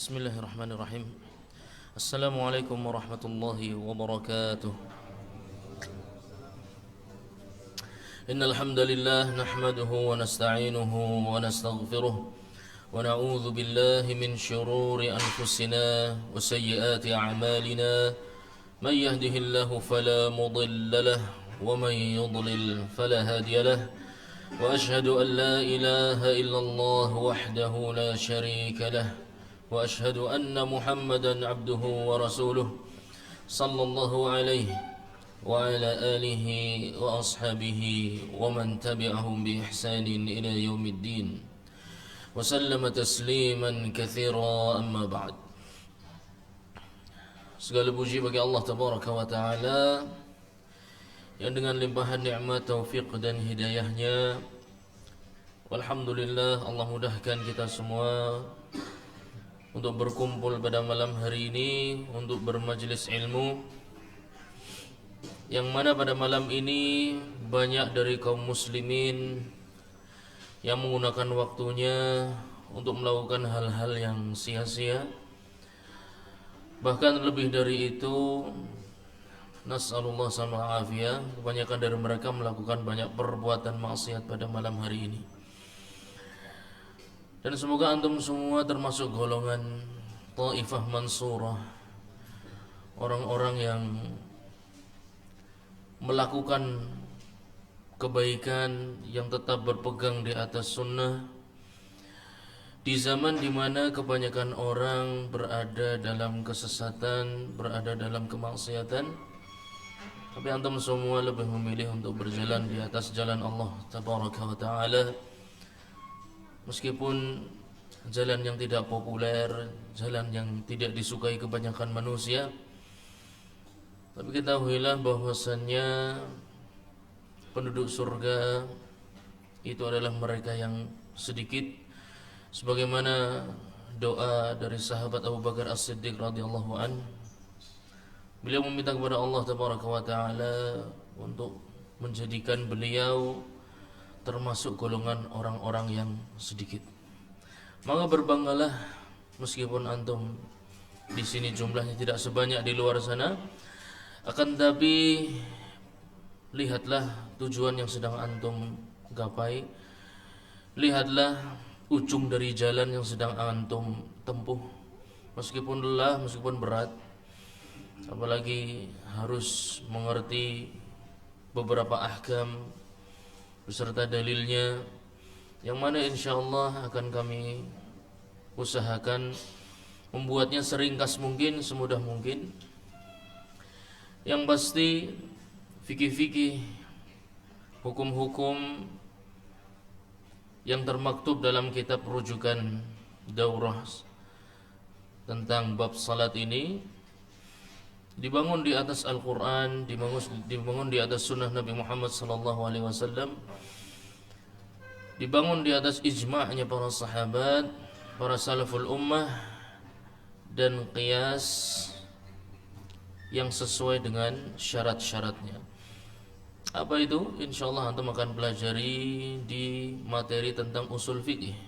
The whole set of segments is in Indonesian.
Bismillahirrahmanirrahim. Assalamualaikum warahmatullahi wabarakatuh. Innal hamdalillah nahmaduhu wa nasta'inuhu wa nastaghfiruh wa na'udzu billahi min shururi anfusina wa sayyiati a'malina. May yahdihillahu fala mudilla lahu wa may yudlil fala hadiya lahu. Wa ashhadu an la ilaha illallah wahdahu la sharika lahu. وأشهد أن محمدا عبده ورسوله صلى الله عليه وعلى آله وأصحابه ومن تبعهم بإحسان إلى يوم الدين وسلم تسليما كثيرا أما بعد. Segala puji bagi Allah Tabaraka wa Ta'ala yang dengan limpahan nikmat, taufik dan hidayahnya, alhamdulillah Allah mudahkan kita semua untuk berkumpul pada malam hari ini untuk bermajlis ilmu, yang mana pada malam ini banyak dari kaum muslimin yang menggunakan waktunya untuk melakukan hal-hal yang sia-sia. Bahkan lebih dari itu, nas'alullah sama afiyah, kebanyakan dari mereka melakukan banyak perbuatan maksiat pada malam hari ini. Dan semoga antum semua termasuk golongan Taifah Mansurah, orang-orang yang melakukan kebaikan, yang tetap berpegang di atas sunnah di zaman dimana kebanyakan orang berada dalam kesesatan, berada dalam kemaksiatan. Tapi antum semua lebih memilih untuk berjalan di atas jalan Allah Tabaraka wa Ta'ala, meskipun jalan yang tidak populer, jalan yang tidak disukai kebanyakan manusia. Tapi ketahuilah bahwasannya penduduk surga itu adalah mereka yang sedikit, sebagaimana doa dari sahabat Abu Bakar As-Siddiq radhiyallahu an. Beliau meminta kepada Allah Tabaraka wa Ta'ala untuk menjadikan beliau termasuk golongan orang-orang yang sedikit. Maka berbanggalah meskipun antum di sini jumlahnya tidak sebanyak di luar sana, akan tapi lihatlah tujuan yang sedang antum gapai, lihatlah ujung dari jalan yang sedang antum tempuh. Meskipun lelah, meskipun berat, apalagi harus mengerti beberapa ahkam beserta dalilnya, yang mana insyaallah akan kami usahakan membuatnya seringkas mungkin, semudah mungkin. Yang pasti fikih-fikih, hukum-hukum yang termaktub dalam kitab rujukan daurah tentang bab salat ini dibangun di atas Al-Quran, dibangun di atas sunnah Nabi Muhammad SAW, dibangun di atas ijma'nya para sahabat, para salaful ummah, dan qiyas yang sesuai dengan syarat-syaratnya. Apa itu? InsyaAllah antum akan pelajari di materi tentang usul fikih.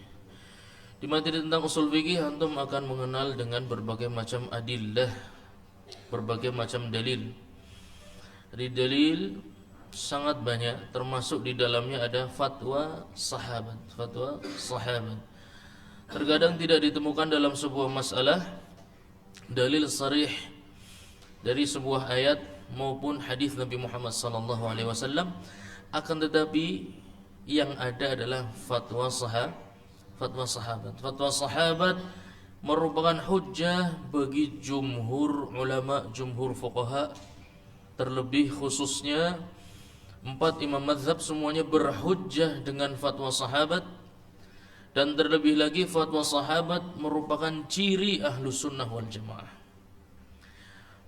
Di materi tentang usul fikih antum akan mengenal dengan berbagai macam adillah, berbagai macam dalil. Dari dalil sangat banyak, termasuk di dalamnya ada fatwa sahabat. Fatwa sahabat terkadang tidak ditemukan dalam sebuah masalah dalil sharih dari sebuah ayat maupun hadis Nabi Muhammad SAW, akan tetapi yang ada adalah fatwa sahabat. Fatwa sahabat merupakan hujjah bagi jumhur ulama, jumhur fuqaha, terlebih khususnya 4 imam mazhab semuanya berhujjah dengan fatwa sahabat. Dan terlebih lagi fatwa sahabat merupakan ciri ahlu sunnah wal jamaah,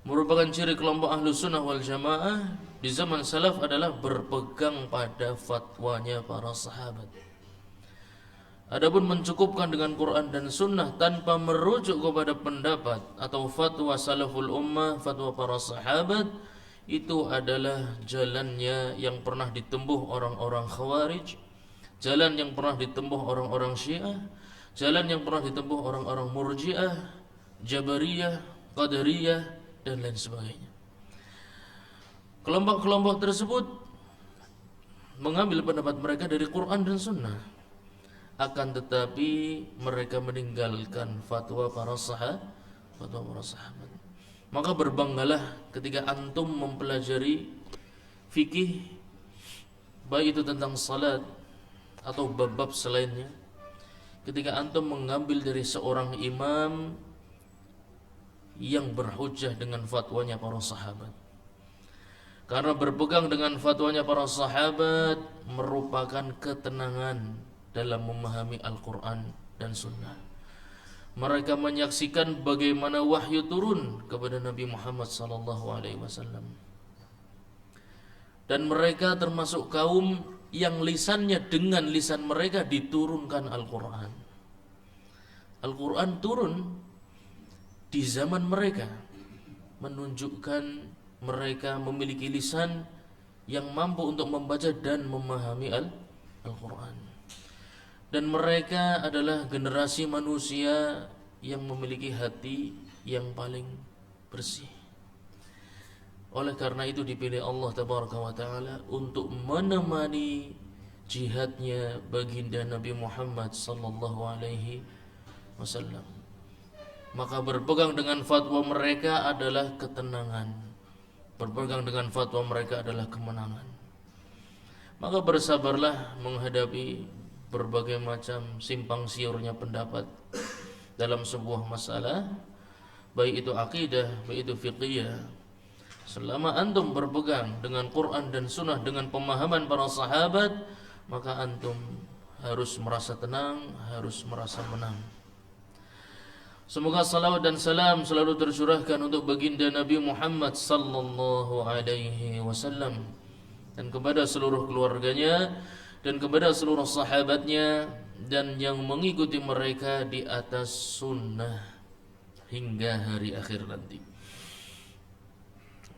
merupakan ciri kelompok ahlu sunnah wal jamaah di zaman salaf adalah berpegang pada fatwanya para sahabat. Adapun mencukupkan dengan Quran dan Sunnah tanpa merujuk kepada pendapat atau fatwa salaful ummah, fatwa para sahabat, itu adalah jalannya yang pernah ditempuh orang-orang Khawarij, jalan yang pernah ditempuh orang-orang Syiah, jalan yang pernah ditempuh orang-orang Murji'ah, Jabariyah, Qadariyah, dan lain sebagainya. Kelompok-kelompok tersebut mengambil pendapat mereka dari Quran dan Sunnah. Akan tetapi mereka meninggalkan fatwa para sahabat. Maka berbanggalah ketika antum mempelajari fikih, baik itu tentang salat atau bab-bab selainnya, ketika antum mengambil dari seorang imam yang berhujjah dengan fatwanya para sahabat. Karena berpegang dengan fatwanya para sahabat merupakan ketenangan dalam memahami Al-Quran dan Sunnah. Mereka menyaksikan bagaimana wahyu turun kepada Nabi Muhammad SAW. Dan mereka termasuk kaum yang lisannya dengan lisan mereka diturunkan Al-Quran. Al-Quran turun di zaman mereka, menunjukkan mereka memiliki lisan yang mampu untuk membaca dan memahami Al-Quran. Dan mereka adalah generasi manusia yang memiliki hati yang paling bersih. Oleh karena itu dipilih Allah Tabaraka wa Ta'ala untuk menemani jihadnya baginda Nabi Muhammad sallallahu alaihi wasallam. Maka berpegang dengan fatwa mereka adalah ketenangan. Berpegang dengan fatwa mereka adalah kemenangan. Maka bersabarlah menghadapi berbagai macam simpang siurnya pendapat dalam sebuah masalah, baik itu akidah, baik itu fiqhiyah. Selama antum berpegang dengan Quran dan Sunnah dengan pemahaman para sahabat, maka antum harus merasa tenang, harus merasa menang. Semoga salawat dan salam selalu tercurahkan untuk baginda Nabi Muhammad sallallahu alaihi wasallam dan kepada seluruh keluarganya dan kepada seluruh sahabatnya dan yang mengikuti mereka di atas sunnah hingga hari akhir nanti.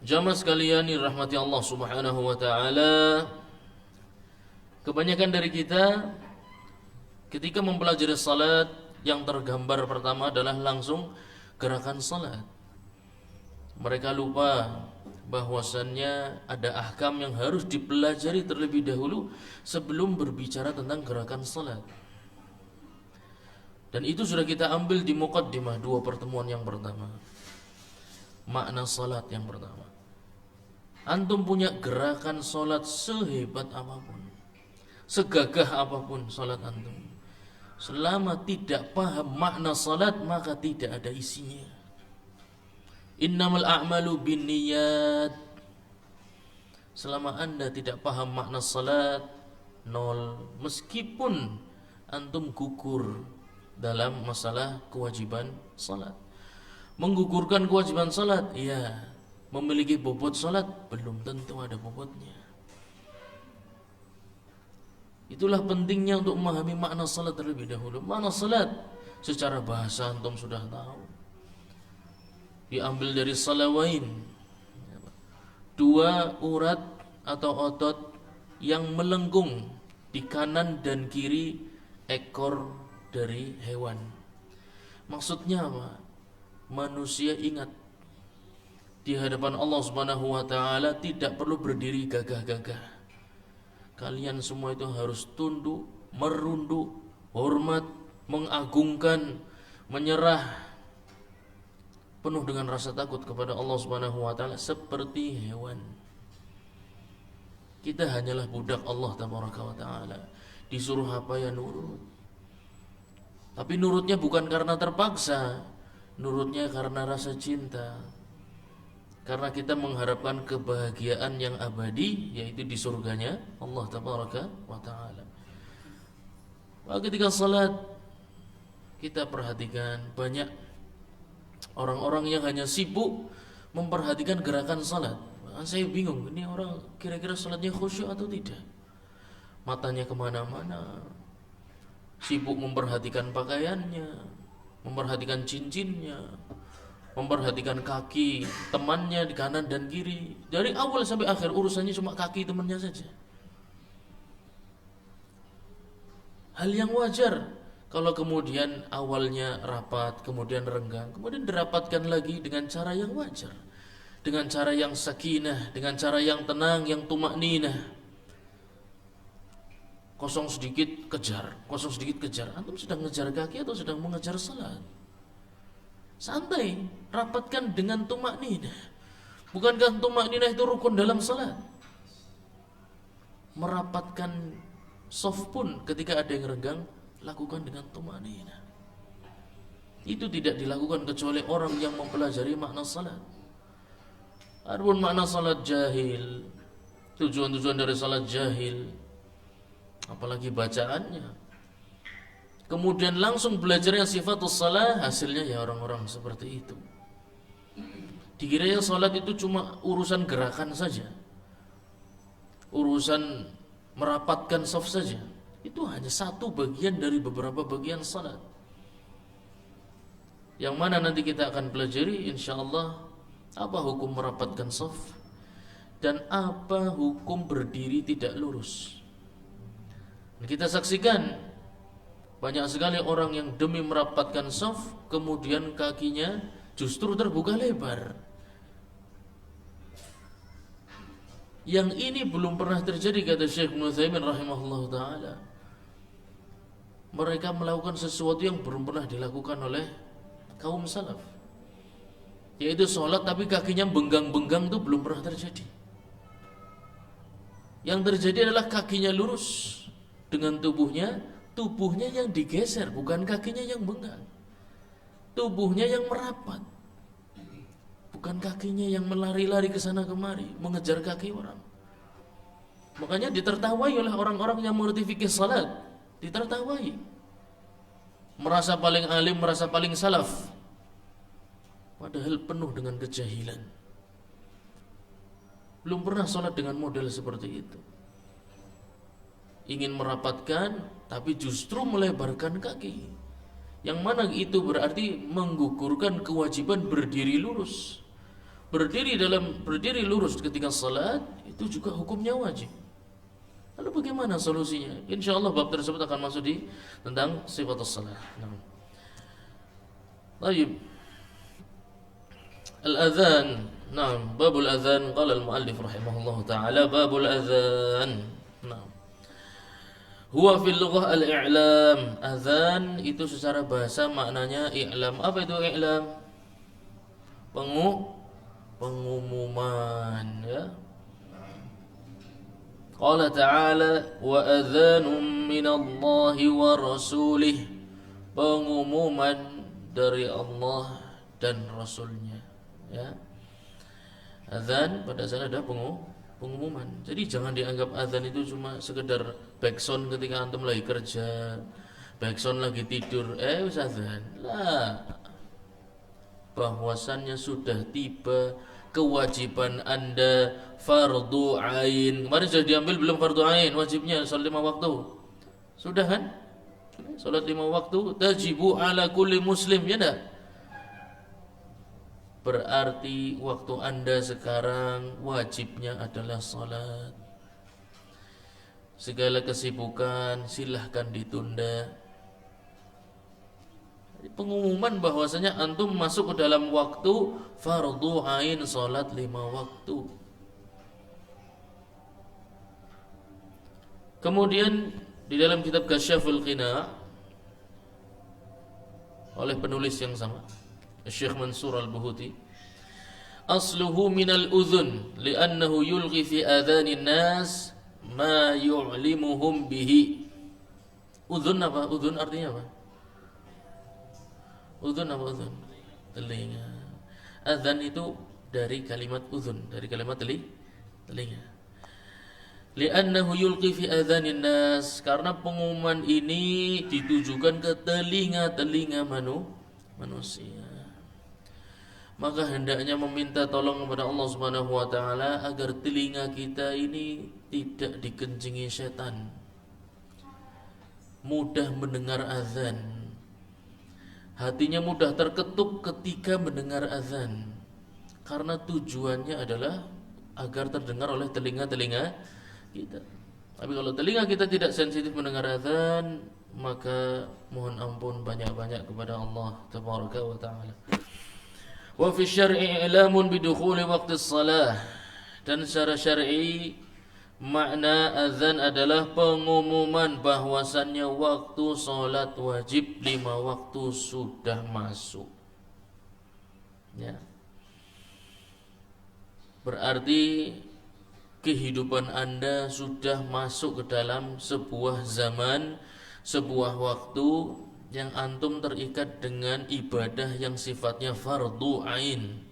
Jamaah sekalian dirahmati Allah Subhanahu wa taala, kebanyakan dari kita ketika mempelajari salat yang tergambar pertama adalah langsung gerakan salat. Mereka lupa bahwasannya ada ahkam yang harus dipelajari terlebih dahulu sebelum berbicara tentang gerakan salat. Dan itu sudah kita ambil di muqaddimah 2 pertemuan yang pertama. Makna salat yang pertama. Antum punya gerakan salat sehebat apapun, segagah apapun salat antum, selama tidak paham makna salat maka tidak ada isinya. Innamal a'malu binniyat. Selama anda tidak paham makna salat, nol. Meskipun antum gugur dalam masalah kewajiban salat. Menggugurkan kewajiban salat, iya. Memiliki bobot salat, belum tentu ada bobotnya. Itulah pentingnya untuk memahami makna salat terlebih dahulu. Makna salat secara bahasa antum sudah tahu. Diambil dari salawain, 2 urat atau otot yang melengkung di kanan dan kiri ekor dari hewan. Maksudnya apa? Manusia ingat di hadapan Allah Subhanahu wa taala tidak perlu berdiri gagah-gagah. Kalian semua itu harus tunduk, merunduk, hormat, mengagungkan, menyerah penuh dengan rasa takut kepada Allah Subhanahu wa taala seperti hewan. Kita hanyalah budak Allah Tabaraka wa taala. Disuruh apa ya nurut. Tapi nurutnya bukan karena terpaksa, nurutnya karena rasa cinta. Karena kita mengharapkan kebahagiaan yang abadi, yaitu di surganya Allah Tabaraka wa ta'ala. Ketika salat, kita perhatikan banyak orang-orang yang hanya sibuk memperhatikan gerakan salat. Saya bingung, ini orang kira-kira salatnya khusyuk atau tidak? Matanya kemana-mana, sibuk memperhatikan pakaiannya, memperhatikan cincinnya, memperhatikan kaki temannya di kanan dan kiri. Dari awal sampai akhir urusannya cuma kaki temannya saja. Hal yang wajar Kalau kemudian awalnya rapat, kemudian renggang, kemudian dirapatkan lagi dengan cara yang wajar, dengan cara yang sakinah, dengan cara yang tenang, yang tumakninah. Kosong sedikit kejar, kosong sedikit kejar. Antum sedang ngejar kaki atau sedang mengejar salat? Santai, rapatkan dengan tumakninah. Bukankah tumakninah itu rukun dalam salat? Merapatkan soft pun ketika ada yang renggang, lakukan dengan tumakninah. Itu tidak dilakukan kecuali orang yang mempelajari makna salat. Adapun makna salat jahil, tujuan-tujuan dari salat jahil, apalagi bacaannya, kemudian langsung belajarnya sifatus salat, hasilnya ya orang-orang seperti itu. Dikiranya salat itu cuma urusan gerakan saja, urusan merapatkan saf saja. Itu hanya satu bagian dari beberapa bagian salat, yang mana nanti kita akan pelajari insyaallah apa hukum merapatkan saf dan apa hukum berdiri tidak lurus. Kita saksikan banyak sekali orang yang demi merapatkan saf kemudian kakinya justru terbuka lebar. Yang ini belum pernah terjadi, kata Syekh Ibnu Utsaimin rahimahullah ta'ala. Mereka melakukan sesuatu yang belum pernah dilakukan oleh kaum salaf, yaitu sholat tapi kakinya benggang-benggang, itu belum pernah terjadi. Yang terjadi adalah kakinya lurus dengan tubuhnya yang digeser, bukan kakinya yang benggang. Tubuhnya yang merapat, bukan kakinya yang melari-lari ke sana kemari mengejar kaki orang. Makanya ditertawai oleh orang-orang yang mengerti fikih salat, ditertawai. Merasa paling alim, merasa paling salaf, padahal penuh dengan kejahilan. Belum pernah salat dengan model seperti itu. Ingin merapatkan tapi justru melebarkan kaki, yang mana itu berarti menggugurkan kewajiban berdiri lurus. Berdiri lurus ketika salat itu juga hukumnya wajib. Lalu bagaimana solusinya? Insyaallah bab tersebut akan masuk di tentang sifatus salat. Nah. Baik. Al-adzan. Nah, babul adzan, qala al-muallif rahimahullahu taala babul adzan. Nah. Huwa fil lughah al-i'lam. Adzan itu secara bahasa maknanya i'lam. Apa itu i'lam? Pengumuman, ya. Qala ta'ala wa adzanum minallahi wa rasulih. Pengumuman dari Allah dan Rasulnya, ya. Adzan pada saat ada pengumuman. Jadi jangan dianggap adzan itu cuma sekedar backsound ketika antum lagi kerja, backsound lagi tidur, wis adzan. Lah. Bahwasannya sudah tiba kewajiban Anda fardu ain. Kemarin sudah diambil belum fardu ain? Wajibnya salat 5 waktu. Sudah kan? Salat 5 waktu tajibu ala kulli muslim, ya enggak? Berarti waktu Anda sekarang wajibnya adalah salat. Segala kesibukan silahkan ditunda. Pengumuman bahwasanya antum masuk ke dalam waktu fardu ain, salat 5 waktu. Kemudian di dalam kitab Kasyaful Qina oleh penulis yang sama, Syekh Mansur Al-Buhuti, asluhu minal udhun li'annahu yulghi fi adhanin nas ma yu'limuhum bihi. Udhun apa? Udhun artinya apa? Udhun apa udhun? Telinga. Adzan itu dari kalimat udhun, dari kalimat telinga. Li'annahu yulqi fi adhanin nas, karena pengumuman ini ditujukan ke telinga-telinga manusia. Maka hendaknya meminta tolong kepada Allah Subhanahu wa taala agar telinga kita ini tidak dikencingi setan, mudah mendengar azan, hatinya mudah terketuk ketika mendengar azan, karena tujuannya adalah agar terdengar oleh telinga-telinga kita. Tapi kalau telinga kita tidak sensitif mendengar azan, maka mohon ampun banyak-banyak kepada Allah tabaraka wa taala. Wa fi syar'i i'lamun bidukhuli waqti shalah, dan secara syar'i makna azan adalah pengumuman bahwasannya waktu salat wajib 5 waktu sudah masuk. Ya. Berarti kehidupan Anda sudah masuk ke dalam sebuah zaman, sebuah waktu yang antum terikat dengan ibadah yang sifatnya fardu ain.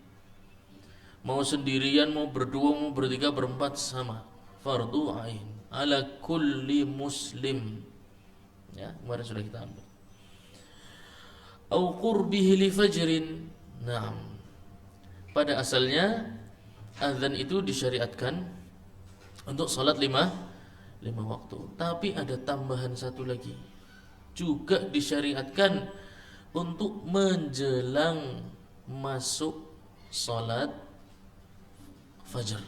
Mau sendirian, mau berdua, mau bertiga, berempat sama. Fardu ain ala kulli muslim. Ya, kemarin sudah kita ambil. Au qurbihi li fajrin. Nah, pada asalnya azan itu disyariatkan untuk salat 5 waktu. Tapi ada tambahan satu lagi, juga disyariatkan untuk menjelang masuk salat fajar.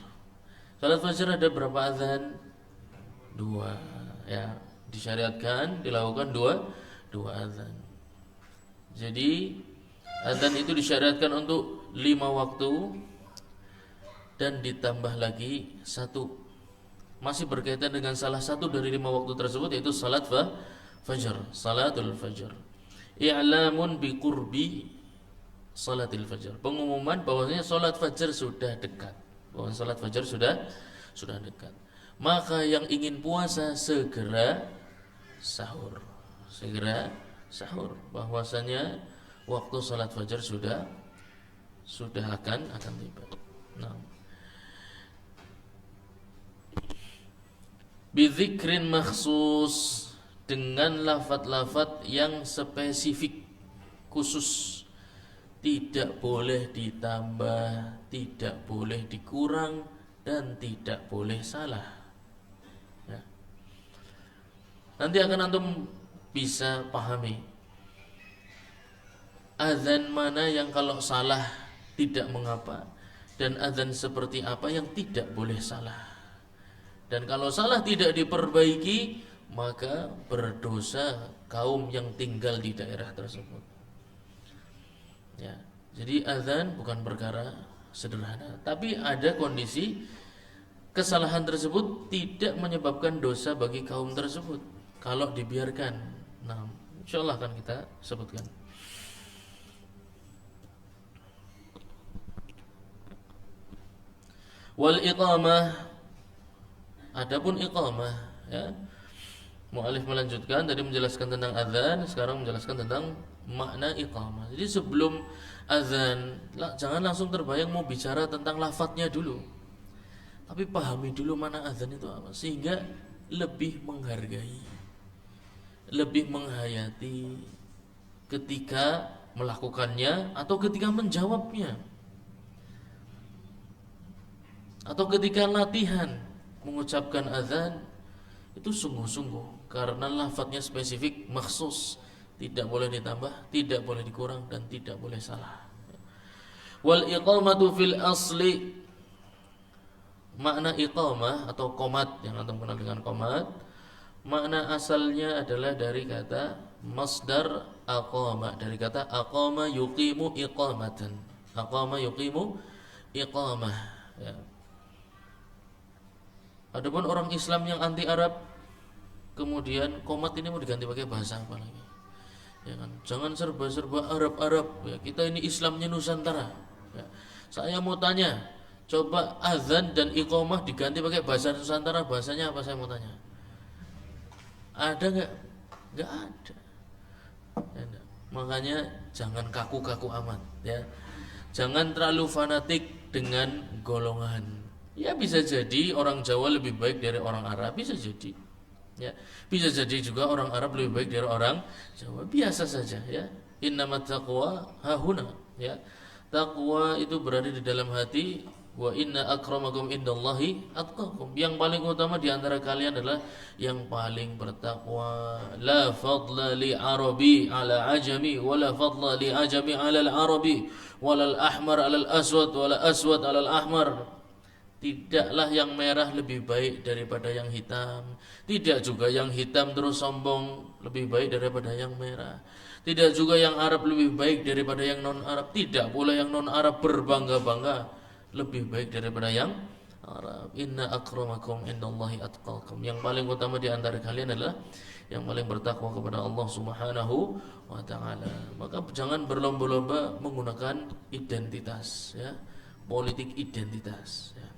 Salat fajar ada berapa azan? 2, ya. Disyariatkan dilakukan dua azan. Jadi azan itu disyariatkan untuk 5 waktu dan ditambah lagi 1, masih berkaitan dengan salah satu dari 5 waktu tersebut, yaitu salat fajar, salatul fajar. I'lamun bi qurbi salatil fajar, pengumuman bahwasanya salat fajar sudah dekat. Bahwa salat fajar sudah dekat. Maka yang ingin puasa segera sahur. Segera sahur, bahwasanya waktu salat fajar sudah akan tiba. Nah, bizikrin makhsus, dengan lafaz-lafaz yang spesifik, khusus. Tidak boleh ditambah, tidak boleh dikurang, dan tidak boleh salah. Ya. Nanti akan antum bisa pahami azan mana yang kalau salah tidak mengapa, dan azan seperti apa yang tidak boleh salah. Dan kalau salah tidak diperbaiki, maka berdosa kaum yang tinggal di daerah tersebut. Ya, jadi azan bukan perkara sederhana, tapi ada kondisi kesalahan tersebut tidak menyebabkan dosa bagi kaum tersebut kalau dibiarkan. Nah, insyaallah akan kita sebutkan. Wal iqamah, adapun iqamah, ya. Mu'alif melanjutkan, tadi menjelaskan tentang azan, sekarang menjelaskan tentang makna iqamah. Jadi sebelum azan, jangan langsung terbayang mau bicara tentang lafadznya dulu, tapi pahami dulu mana azan itu apa, sehingga lebih menghargai, lebih menghayati ketika melakukannya atau ketika menjawabnya, atau ketika latihan mengucapkan azan. Itu sungguh-sungguh, karena lafadznya spesifik, maksus, tidak boleh ditambah, tidak boleh dikurang, dan tidak boleh salah. Wal iqamatu fil asli, makna iqamah atau qomat yang antum kenal dengan qomat, makna asalnya adalah dari kata masdar aqama, dari kata aqama yuqimu iqamatan. Aqama yuqimu iqamah, ya. Adapun orang Islam yang anti Arab, kemudian qomat ini mau diganti pakai bahasa apa lagi? Ya kan? Jangan serba-serba Arab-Arab, ya. Kita ini Islamnya Nusantara. Ya. Saya mau tanya, coba azan dan iqamah diganti pakai bahasa Nusantara, bahasanya apa, saya mau tanya? Ada enggak? Enggak ada. Ya, enggak. Makanya jangan kaku-kaku amat, ya. Jangan terlalu fanatik dengan golongan. Ya, bisa jadi orang Jawa lebih baik dari orang Arab, bisa jadi. Ya, bisa jadi juga orang Arab lebih baik dari orang Jawa, biasa saja, ya. Innamat taqwa hahuna, ya. Takwa itu berada di dalam hati. Wa inna akramakum indallahi atqakum. Yang paling utama di antara kalian adalah yang paling bertakwa. La fadla li arabi ala ajami, wa la fadla li ajami ala al arabi, wa la al ahmar ala al aswad, wa la aswad ala al ahmar. Tidaklah yang merah lebih baik daripada yang hitam. Tidak juga yang hitam terus sombong lebih baik daripada yang merah. Tidak juga yang Arab lebih baik daripada yang non-Arab. Tidak pula yang non-Arab berbangga-bangga lebih baik daripada yang Arab. Inna akramakum indallahi atqakum. Yang paling utama di antara kalian adalah yang paling bertakwa kepada Allah Subhanahu wa taala. Maka jangan berlomba-lomba menggunakan identitas, ya. Politik identitas, ya.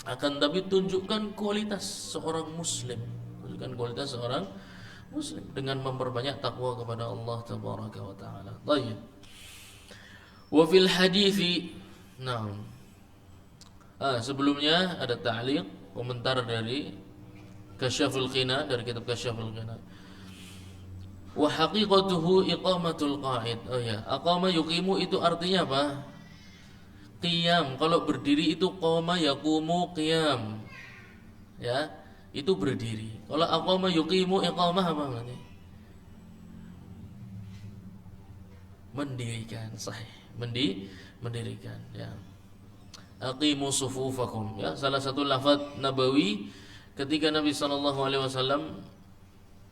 Akan tapi tunjukkan kualitas seorang muslim. Tunjukkan kualitas seorang muslim dengan memperbanyak takwa kepada Allah tabaraka wa taala. Baik. Wa fil hadithi, nah. Sebelumnya ada ta'liq, komentar dari Kasyaful Qina, dari kitab Kasyaful Qina. Wa haqiqatuhu iqamatul qa'id. Oh ya, aqama yuqimu itu artinya apa? Qiyam. Kalau berdiri itu qama yaqumu qiyam. Ya, itu berdiri. Kalau aqama yuqimu iqamah apa maknanya? Mendirikan, sahih. Mendirikan, ya. Aqimu sufufakum, ya, salah satu lafaz nabawi ketika Nabi SAW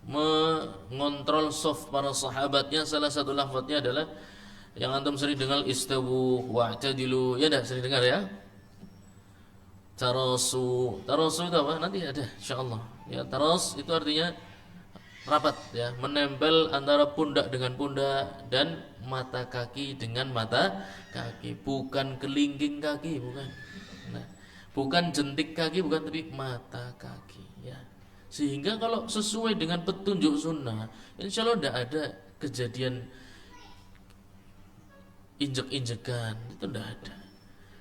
mengontrol saf para sahabatnya, salah satu lafaznya adalah yang antum sering dengar, istawu wa'tadilu, ya dah sering dengar ya. Tarasu itu apa? Nanti ada insyaallah. Ya, taras itu artinya rapat, ya, menempel antara pundak dengan pundak dan mata kaki dengan mata kaki, bukan kelingking kaki, bukan. Nah, bukan jentik kaki, bukan, tapi mata kaki, ya. Sehingga kalau sesuai dengan petunjuk sunnah, insya Allah tidak ada kejadian injek-injekan, itu tidak ada.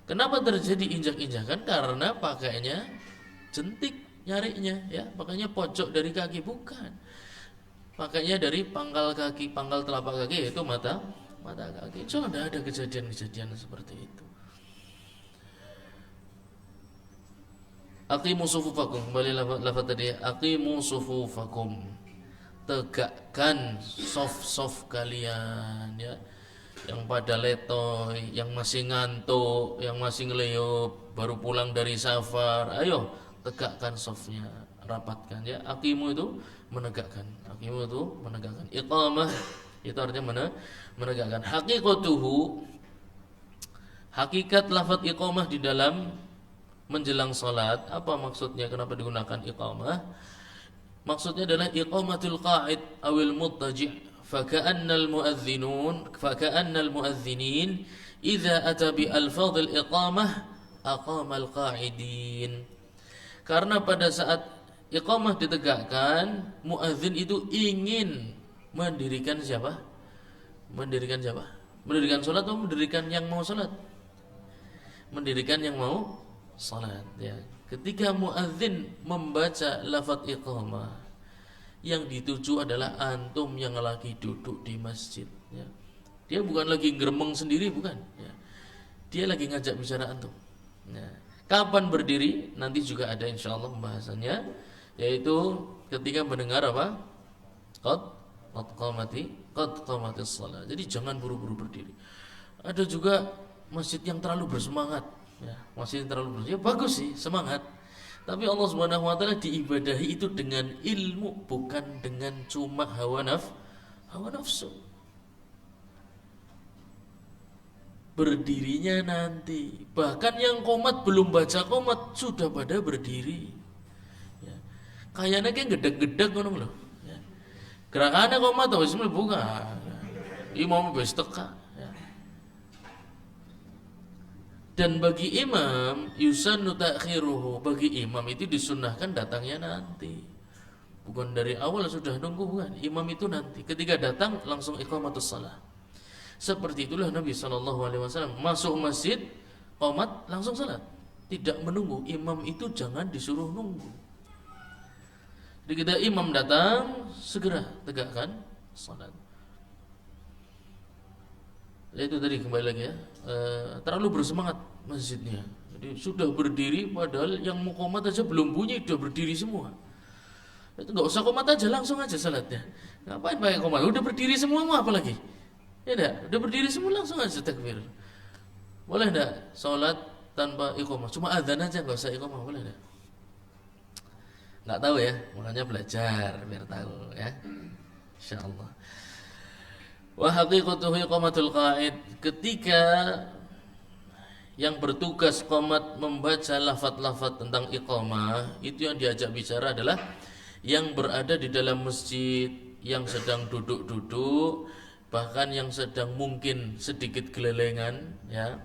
Kenapa terjadi injak-injakan? Karena pakainya jentik, nyarinya, ya, pakainya pojok dari kaki, bukan. Pakainya dari pangkal kaki, pangkal telapak kaki, yaitu mata kaki. Insya Allah tidak ada kejadian-kejadian seperti itu. Aqimu sufufakum, kembali lafaz tadi, aqimu sufufakum, tegakkan sof kalian, ya, yang pada letoy, yang masih ngantuk, yang masih ngeleyup, baru pulang dari safar, ayo tegakkan sofnya, rapatkan, ya. Aqimu itu menegakkan, aqimu itu menegakkan. Iqamah itu artinya menegakkan. Haqiqatuhu, hakikat lafaz iqamah di dalam menjelang salat, apa maksudnya, kenapa digunakan iqamah? Maksudnya adalah iqamatul qa'id awil muttaji', faka'annal muadzinin idza ata bi alfadhil iqamah aqamal qa'idin. Karena pada saat iqamah ditegakkan, muadzin itu ingin mendirikan siapa? Mendirikan siapa? Mendirikan salat atau mendirikan yang mau salat? Mendirikan yang mau salat, ya. Ketika muadzin membaca lafaz iqamah, yang dituju adalah antum yang lagi duduk di masjid, ya. Dia bukan lagi ngeremeng sendiri, bukan, ya. Dia lagi ngajak bicara antum, ya. Kapan berdiri? Nanti juga ada insyaallah pembahasannya, yaitu ketika mendengar apa? Qad qamatis shalah. Jadi jangan buru-buru berdiri. Ada juga masjid yang terlalu bersemangat, ya. Masjid yang terlalu bersemangat, ya, bagus sih, semangat. Tapi Allah Subhanahu wa taala diibadahi itu dengan ilmu, bukan dengan cuma hawa nafsu. Berdirinya nanti. Bahkan yang qomat belum baca qomat sudah pada berdiri, ya. Kayaknya kayak gedeg-gedeg ngono lho, ya. Gerakannya qomat wis bukan. Imam wis teka, ya. Dan bagi imam yusannu ta'khiruhu, bagi imam itu disunnahkan datangnya nanti. Bukan dari awal sudah nunggu, bukan. Imam itu nanti ketika datang langsung iqamatus shalah. Seperti itulah Nabi SAW masuk masjid, qomat langsung salat, tidak menunggu. Imam itu jangan disuruh nunggu. Jadi ketika imam datang segera tegakkan salat. Itu tadi kembali lagi, ya, terlalu bersemangat masjidnya. Jadi sudah berdiri padahal yang mau qomat aja belum bunyi sudah berdiri semua. Itu nggak usah qomat aja, langsung aja salatnya. Ngapain pakai qomat? Udah berdiri semua, mau apa lagi? Ya enggak, udah berdiri semua langsung aja takbir. Boleh enggak salat tanpa iqamah, cuma adzan aja nggak usah iqamah, boleh enggak? Nggak tahu ya, makanya belajar biar tahu ya. Insyaallah. Wa haqiqatuhu iqamatul qa'id, ketika yang bertugas qomat membaca lafaz-lafaz tentang iqamah, itu yang diajak bicara adalah yang berada di dalam masjid, yang sedang duduk-duduk, bahkan yang sedang mungkin sedikit gelelengan ya.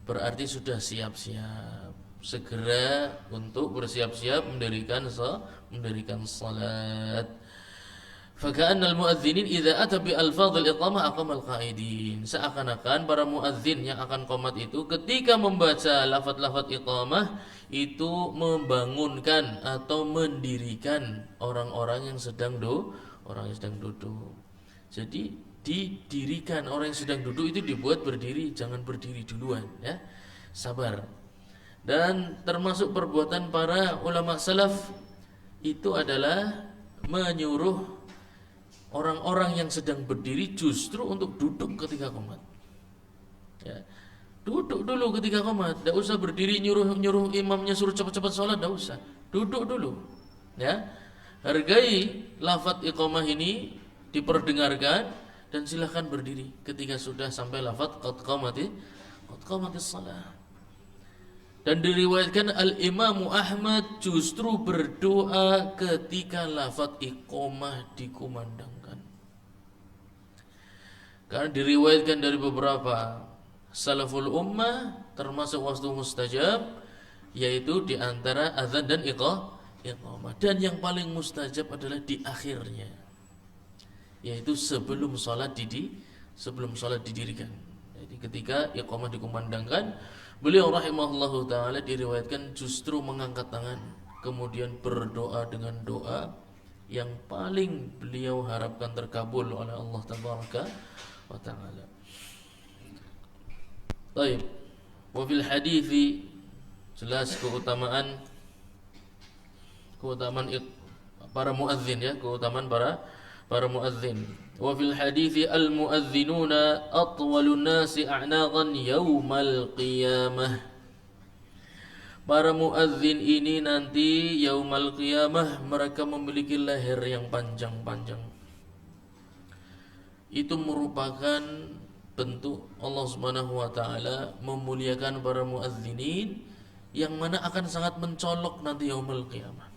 Berarti sudah siap-siap segera untuk bersiap-siap mendirikan salat. Faka'anna al-muadzinin idza ata bi alfadhil iqamah aqama al-qa'idin. Seakan-akan para muadzin yang akan qomat itu ketika membaca lafaz-lafaz iqamah itu membangunkan atau mendirikan orang-orang yang sedang duduk. Jadi didirikan orang yang sedang duduk itu dibuat berdiri, jangan berdiri duluan ya. Sabar. Dan termasuk perbuatan para ulama salaf itu adalah menyuruh orang-orang yang sedang berdiri justru untuk duduk ketika qomat. Ya. Duduk dulu ketika qomat, tidak usah berdiri nyuruh imamnya suruh cepat-cepat sholat, tidak usah. Duduk dulu. Ya. Hargai lafaz iqamah ini diperdengarkan dan silakan berdiri ketika sudah sampai lafaz qad qamatis shalah. Dan diriwayatkan Al-Imam Ahmad justru berdoa ketika lafaz iqamah dikumandangkan. Karena diriwayatkan dari beberapa salaful ummah termasuk waktu mustajab, yaitu di antara azan dan iqamah. Dan yang paling mustajab adalah di akhirnya, yaitu sebelum salat didirikan. Jadi ketika iqamah dikumandangkan, beliau rahimahullahu ta'ala diriwayatkan justru mengangkat tangan, kemudian berdoa dengan doa yang paling beliau harapkan terkabul oleh Allah tabaraka wa ta'ala. Baik. Wa fil hadithi, jelas keutamaan para muadzin ya, keutamaan para muadzin. Wa fil hadithi al muadzinuna atwalun nasi a'naqan yaumal qiyamah. Para muadzin ini nanti yaumal qiyamah mereka memiliki leher yang panjang-panjang. Itu merupakan bentuk Allah Subhanahu wa taala memuliakan para muadzinin yang mana akan sangat mencolok nanti yaumul qiyamah.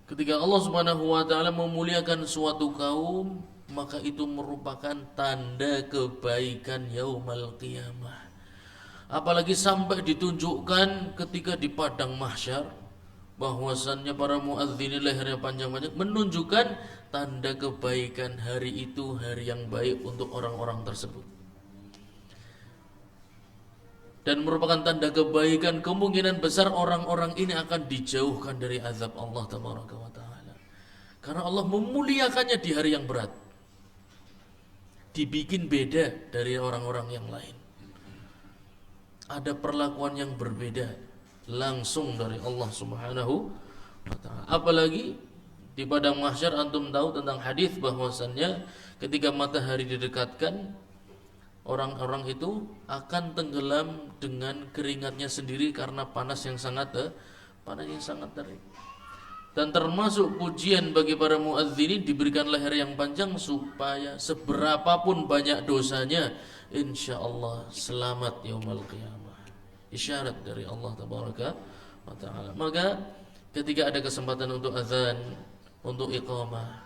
Ketika Allah Subhanahu wa taala memuliakan suatu kaum, maka itu merupakan tanda kebaikan yaumul qiyamah. Apalagi sampai ditunjukkan ketika di padang mahsyar bahwasannya para muadzinin lehernya panjang-panjang menunjukkan tanda kebaikan hari itu, hari yang baik untuk orang-orang tersebut. Dan merupakan tanda kebaikan, kemungkinan besar orang-orang ini akan dijauhkan dari azab Allah tabaraka wa taala. Karena Allah memuliakannya di hari yang berat. Dibikin beda dari orang-orang yang lain. Ada perlakuan yang berbeda langsung dari Allah Subhanahu wa taala. Apalagi di padang mahsyar antum tahu tentang hadis bahwasannya ketika matahari didekatkan, orang-orang itu akan tenggelam dengan keringatnya sendiri karena panas yang sangat terik. Dan termasuk pujian bagi para muadzinin diberikan leher yang panjang supaya seberapapun banyak dosanya, insyaallah selamat yaumul qiyamah. Isyarat dari Allah tabaraka wa taala. Maka ketika ada kesempatan untuk azan, untuk iqamah,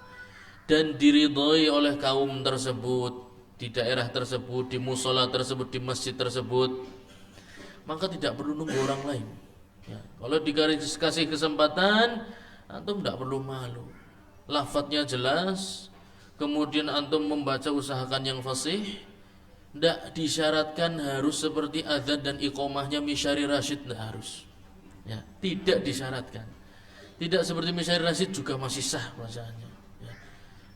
dan diridhai oleh kaum tersebut, di daerah tersebut, di musola tersebut, di masjid tersebut, maka tidak perlu nunggu orang lain ya. Kalau dikasih kesempatan, antum tidak perlu malu, lafadznya jelas, kemudian antum membaca usahakan yang fasih. Tidak disyaratkan harus seperti azan dan iqamahnya Misyari Rasyid, tidak harus ya, tidak disyaratkan. Tidak seperti Misyari Rasyid juga masih sah bacaannya ya.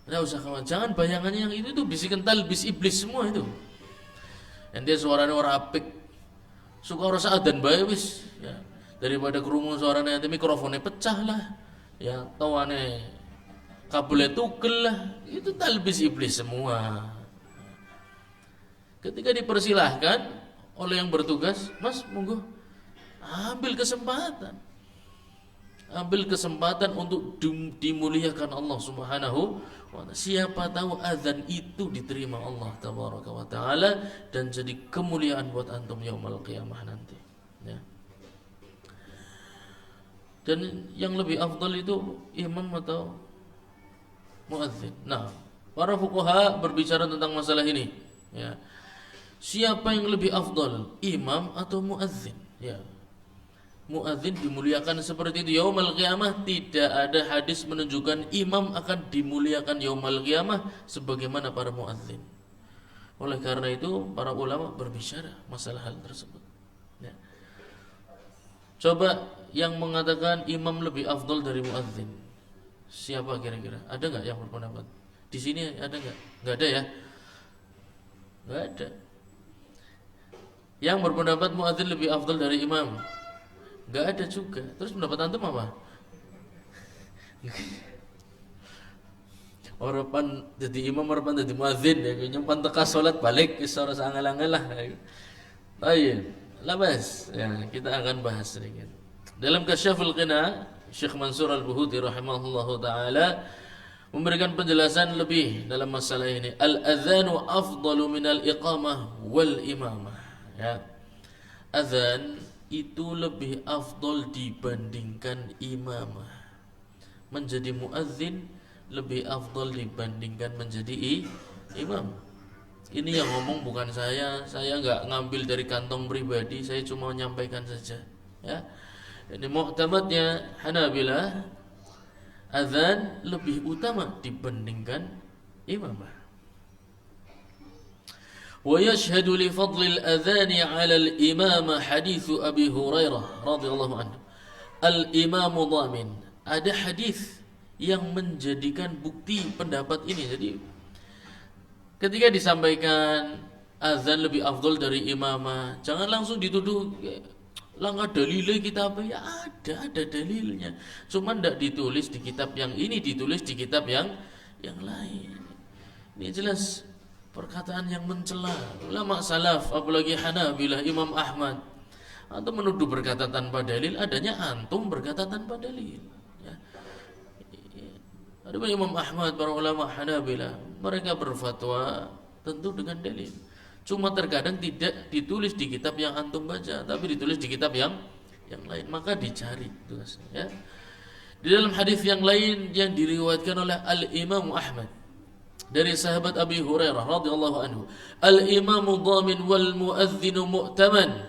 Tidak usah kawan, jangan bayangannya yang itu bisi kental, bis iblis semua itu. Dan dia suaranya orang apik, suka orang adzan bae wis ya. Daripada kerungu suaranya nanti mikrofonnya pecah lah ya, tawane kabelnya tugel lah, itu talbis iblis semua. Ketika dipersilahkan, oleh yang bertugas, Mas, monggo ambil kesempatan. Ambil kesempatan untuk dimuliakan Allah Subhanahu wa ta'ala. Siapa tahu azan itu diterima Allah tabaraka wa ta'ala dan jadi kemuliaan buat antum yaumul qiyamah nanti, ya. Dan yang lebih afdal itu imam atau muadzin. Nah, para fuqaha berbicara tentang masalah ini, ya. Siapa yang lebih afdal, imam atau muadzin? Ya. Muadzin dimuliakan seperti itu yaumul qiyamah. Tidak ada hadis menunjukkan imam akan dimuliakan yaumul qiyamah sebagaimana para muadzin. Oleh karena itu para ulama berbicara masalah hal tersebut, ya. Coba yang mengatakan imam lebih afdal dari muadzin, siapa kira-kira? Ada nggak yang berpendapat? Di sini ada nggak? Nggak ada, ya? Nggak ada. Yang berpendapat muadzin lebih afdal dari imam, nggak ada juga. Terus pendapat antum apa? Orapan jadi imam, orapan jadi muadzin, ya. Nyempan teka salat balik isara sangal-angal lah. Baik, labas. Ya, kita akan bahas sedikit. Dalam Kasyaful Qina, Syekh Mansur Al-Buhuti rahimahullahu taala memberikan penjelasan lebih dalam masalah ini. Al-adzanu afdalu minal iqamah wal imamah, ya. Azan itu lebih afdal dibandingkan imamah. Menjadi muadzin lebih afdal dibandingkan menjadi imam. Ini yang ngomong bukan saya nggak ngambil dari kantong pribadi, saya cuma menyampaikan saja, ya. Ini mu'tamadnya Hanabilah, azan lebih utama dibandingkan imamah. Wa yashhadu li fadli al-adhan 'ala al-imamah hadits Abi Hurairah radhiyallahu anhu. Al-imamu dhamin. Ada hadis yang menjadikan bukti pendapat ini. Jadi ketika disampaikan azan lebih afdal dari imamah, jangan langsung dituduh langkah dalilnya kita apa, ya ada dalilnya. Cuma tidak ditulis di kitab yang ini, ditulis di kitab yang lain. Ini jelas perkataan yang mencela ulama salaf, apalagi Hanabilah, Imam Ahmad. Antum menuduh berkata tanpa dalil, adanya antum berkata tanpa dalil, ya. Ada Imam Ahmad, para ulama Hanabilah, mereka berfatwa tentu dengan dalil. Cuma terkadang tidak ditulis di kitab yang antum baca, tapi ditulis di kitab yang lain, maka dicari, ya. Di dalam hadis yang lain yang diriwayatkan oleh Al-Imam Ahmad dari sahabat Abi Hurairah radhiyallahu anhu, al-imamu dhamin wal muadzinu mu'taman.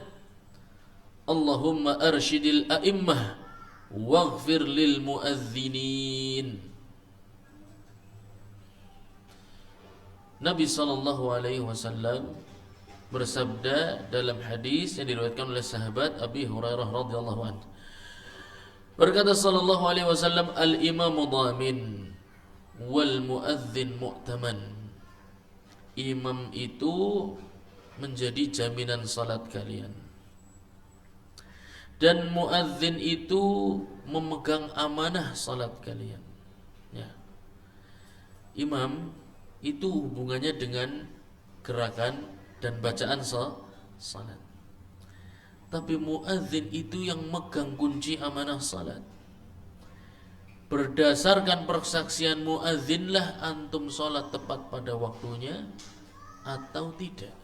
Allahumma arsyidil a'immah waghfir lil muadzinin. Nabi sallallahu alaihi wasallam bersabda dalam hadis yang diriwayatkan oleh sahabat Abi Hurairah radhiyallahu anhu. Berkata sallallahu alaihi wasallam, al-imamu dhamin wal muadzin mu'taman. Imam itu menjadi jaminan salat kalian, dan muadzin itu memegang amanah salat kalian, ya. Imam itu hubungannya dengan gerakan dan bacaan salat, tapi muadzin itu yang megang kunci amanah salat. Berdasarkan persaksian muadzinlah antum sholat tepat pada waktunya atau tidak.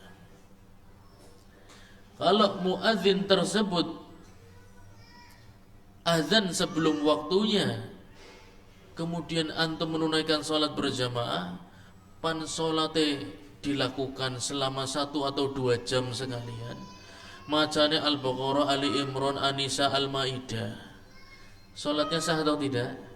Kalau muadzin tersebut azan sebelum waktunya, kemudian antum menunaikan sholat berjamaah, pan sholatnya dilakukan selama 1 atau 2 jam sekalian, macane Al-Baqarah, Ali Imran, An-Nisa, Al-Maidah, sholatnya sah atau tidak?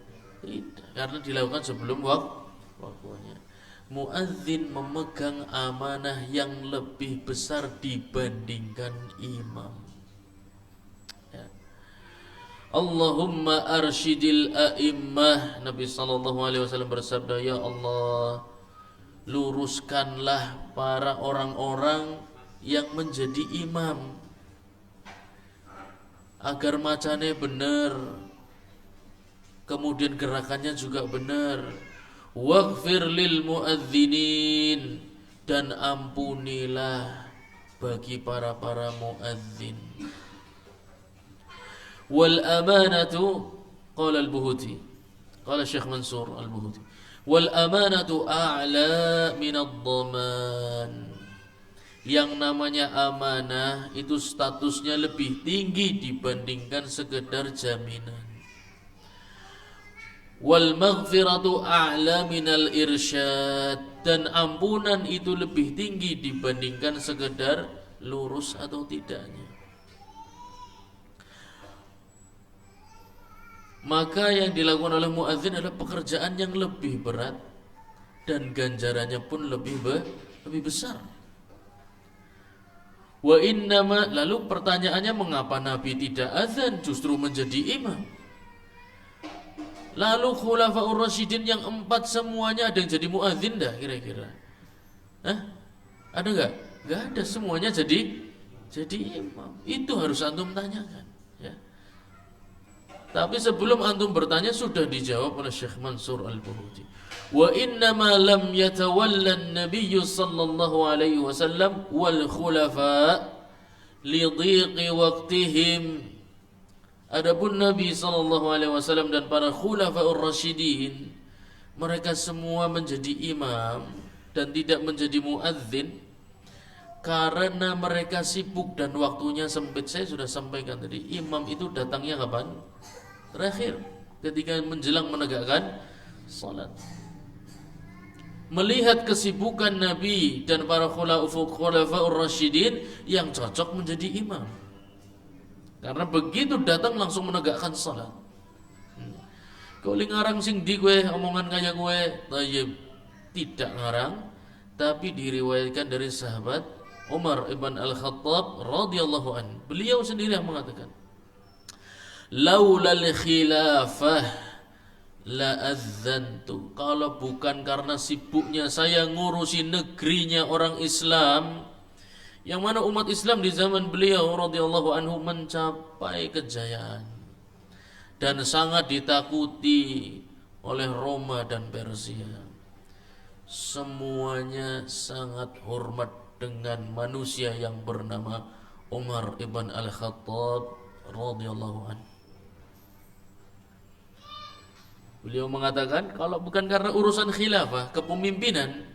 Tidak, karena dilakukan sebelum waktunya. Muadzin memegang amanah yang lebih besar dibandingkan imam, ya. Allahumma arsyidil a'immah. Nabi sallallahu alaihi wasallam bersabda, ya Allah, luruskanlah para orang-orang yang menjadi imam agar macane benar, kemudian gerakannya juga benar. Waghfir lil muadzinin, dan ampunilah bagi para muadzin. Wal amanatu, qala al-Buhuti, qala Syekh Mansur al-Buhuti, wal amanatu a'la min ad-dhaman. Yang namanya amanah itu statusnya lebih tinggi dibandingkan sekedar jaminan. Wal maghfiratu a'la minal irsyad, dan ampunan itu lebih tinggi dibandingkan sekedar lurus atau tidaknya. Maka yang dilakukan oleh muadzin adalah pekerjaan yang lebih berat dan ganjarannya pun lebih besar. Wa innama, lalu pertanyaannya mengapa Nabi tidak azan justru menjadi imam? Lalu khulafaur rasyidin yang 4 semuanya ada yang jadi muadzin dah kira-kira? Hah? Ada enggak? Enggak ada, semuanya jadi imam. Itu harus antum tanyakan, ya. Tapi sebelum antum bertanya sudah dijawab oleh Syekh Mansur al-Buhuti. Wa innama lam yatawalla an-nabiy sallallahu alaihi wasallam wal khulafa li dhiqi waqtihim. Adapun Nabi sallallahu alaihi wasallam dan para khulafaur rasyidin, mereka semua menjadi imam dan tidak menjadi muadzin karena mereka sibuk dan waktunya sempit. Saya sudah sampaikan tadi, imam itu datangnya kapan? Terakhir, ketika menjelang menegakkan salat. Melihat kesibukan Nabi dan para khulafaur rasyidin, yang cocok menjadi imam. Karena begitu datang langsung menegakkan salat. Kau ngarang sing di gue omongan kayak gue, tayyib, tidak ngarang, tapi diriwayatkan dari sahabat Umar ibn al-Khattab radhiyallahu an. Beliau sendiri yang mengatakan, laulal khilafah la adzantu. Kalau bukan karena sibuknya saya ngurusi negerinya orang Islam, yang mana umat Islam di zaman beliau radhiyallahu anhu mencapai kejayaan dan sangat ditakuti oleh Roma dan Persia. Semuanya sangat hormat dengan manusia yang bernama Umar ibn al-Khattab radhiyallahu anhu. Beliau mengatakan, kalau bukan karena urusan khilafah, kepemimpinan,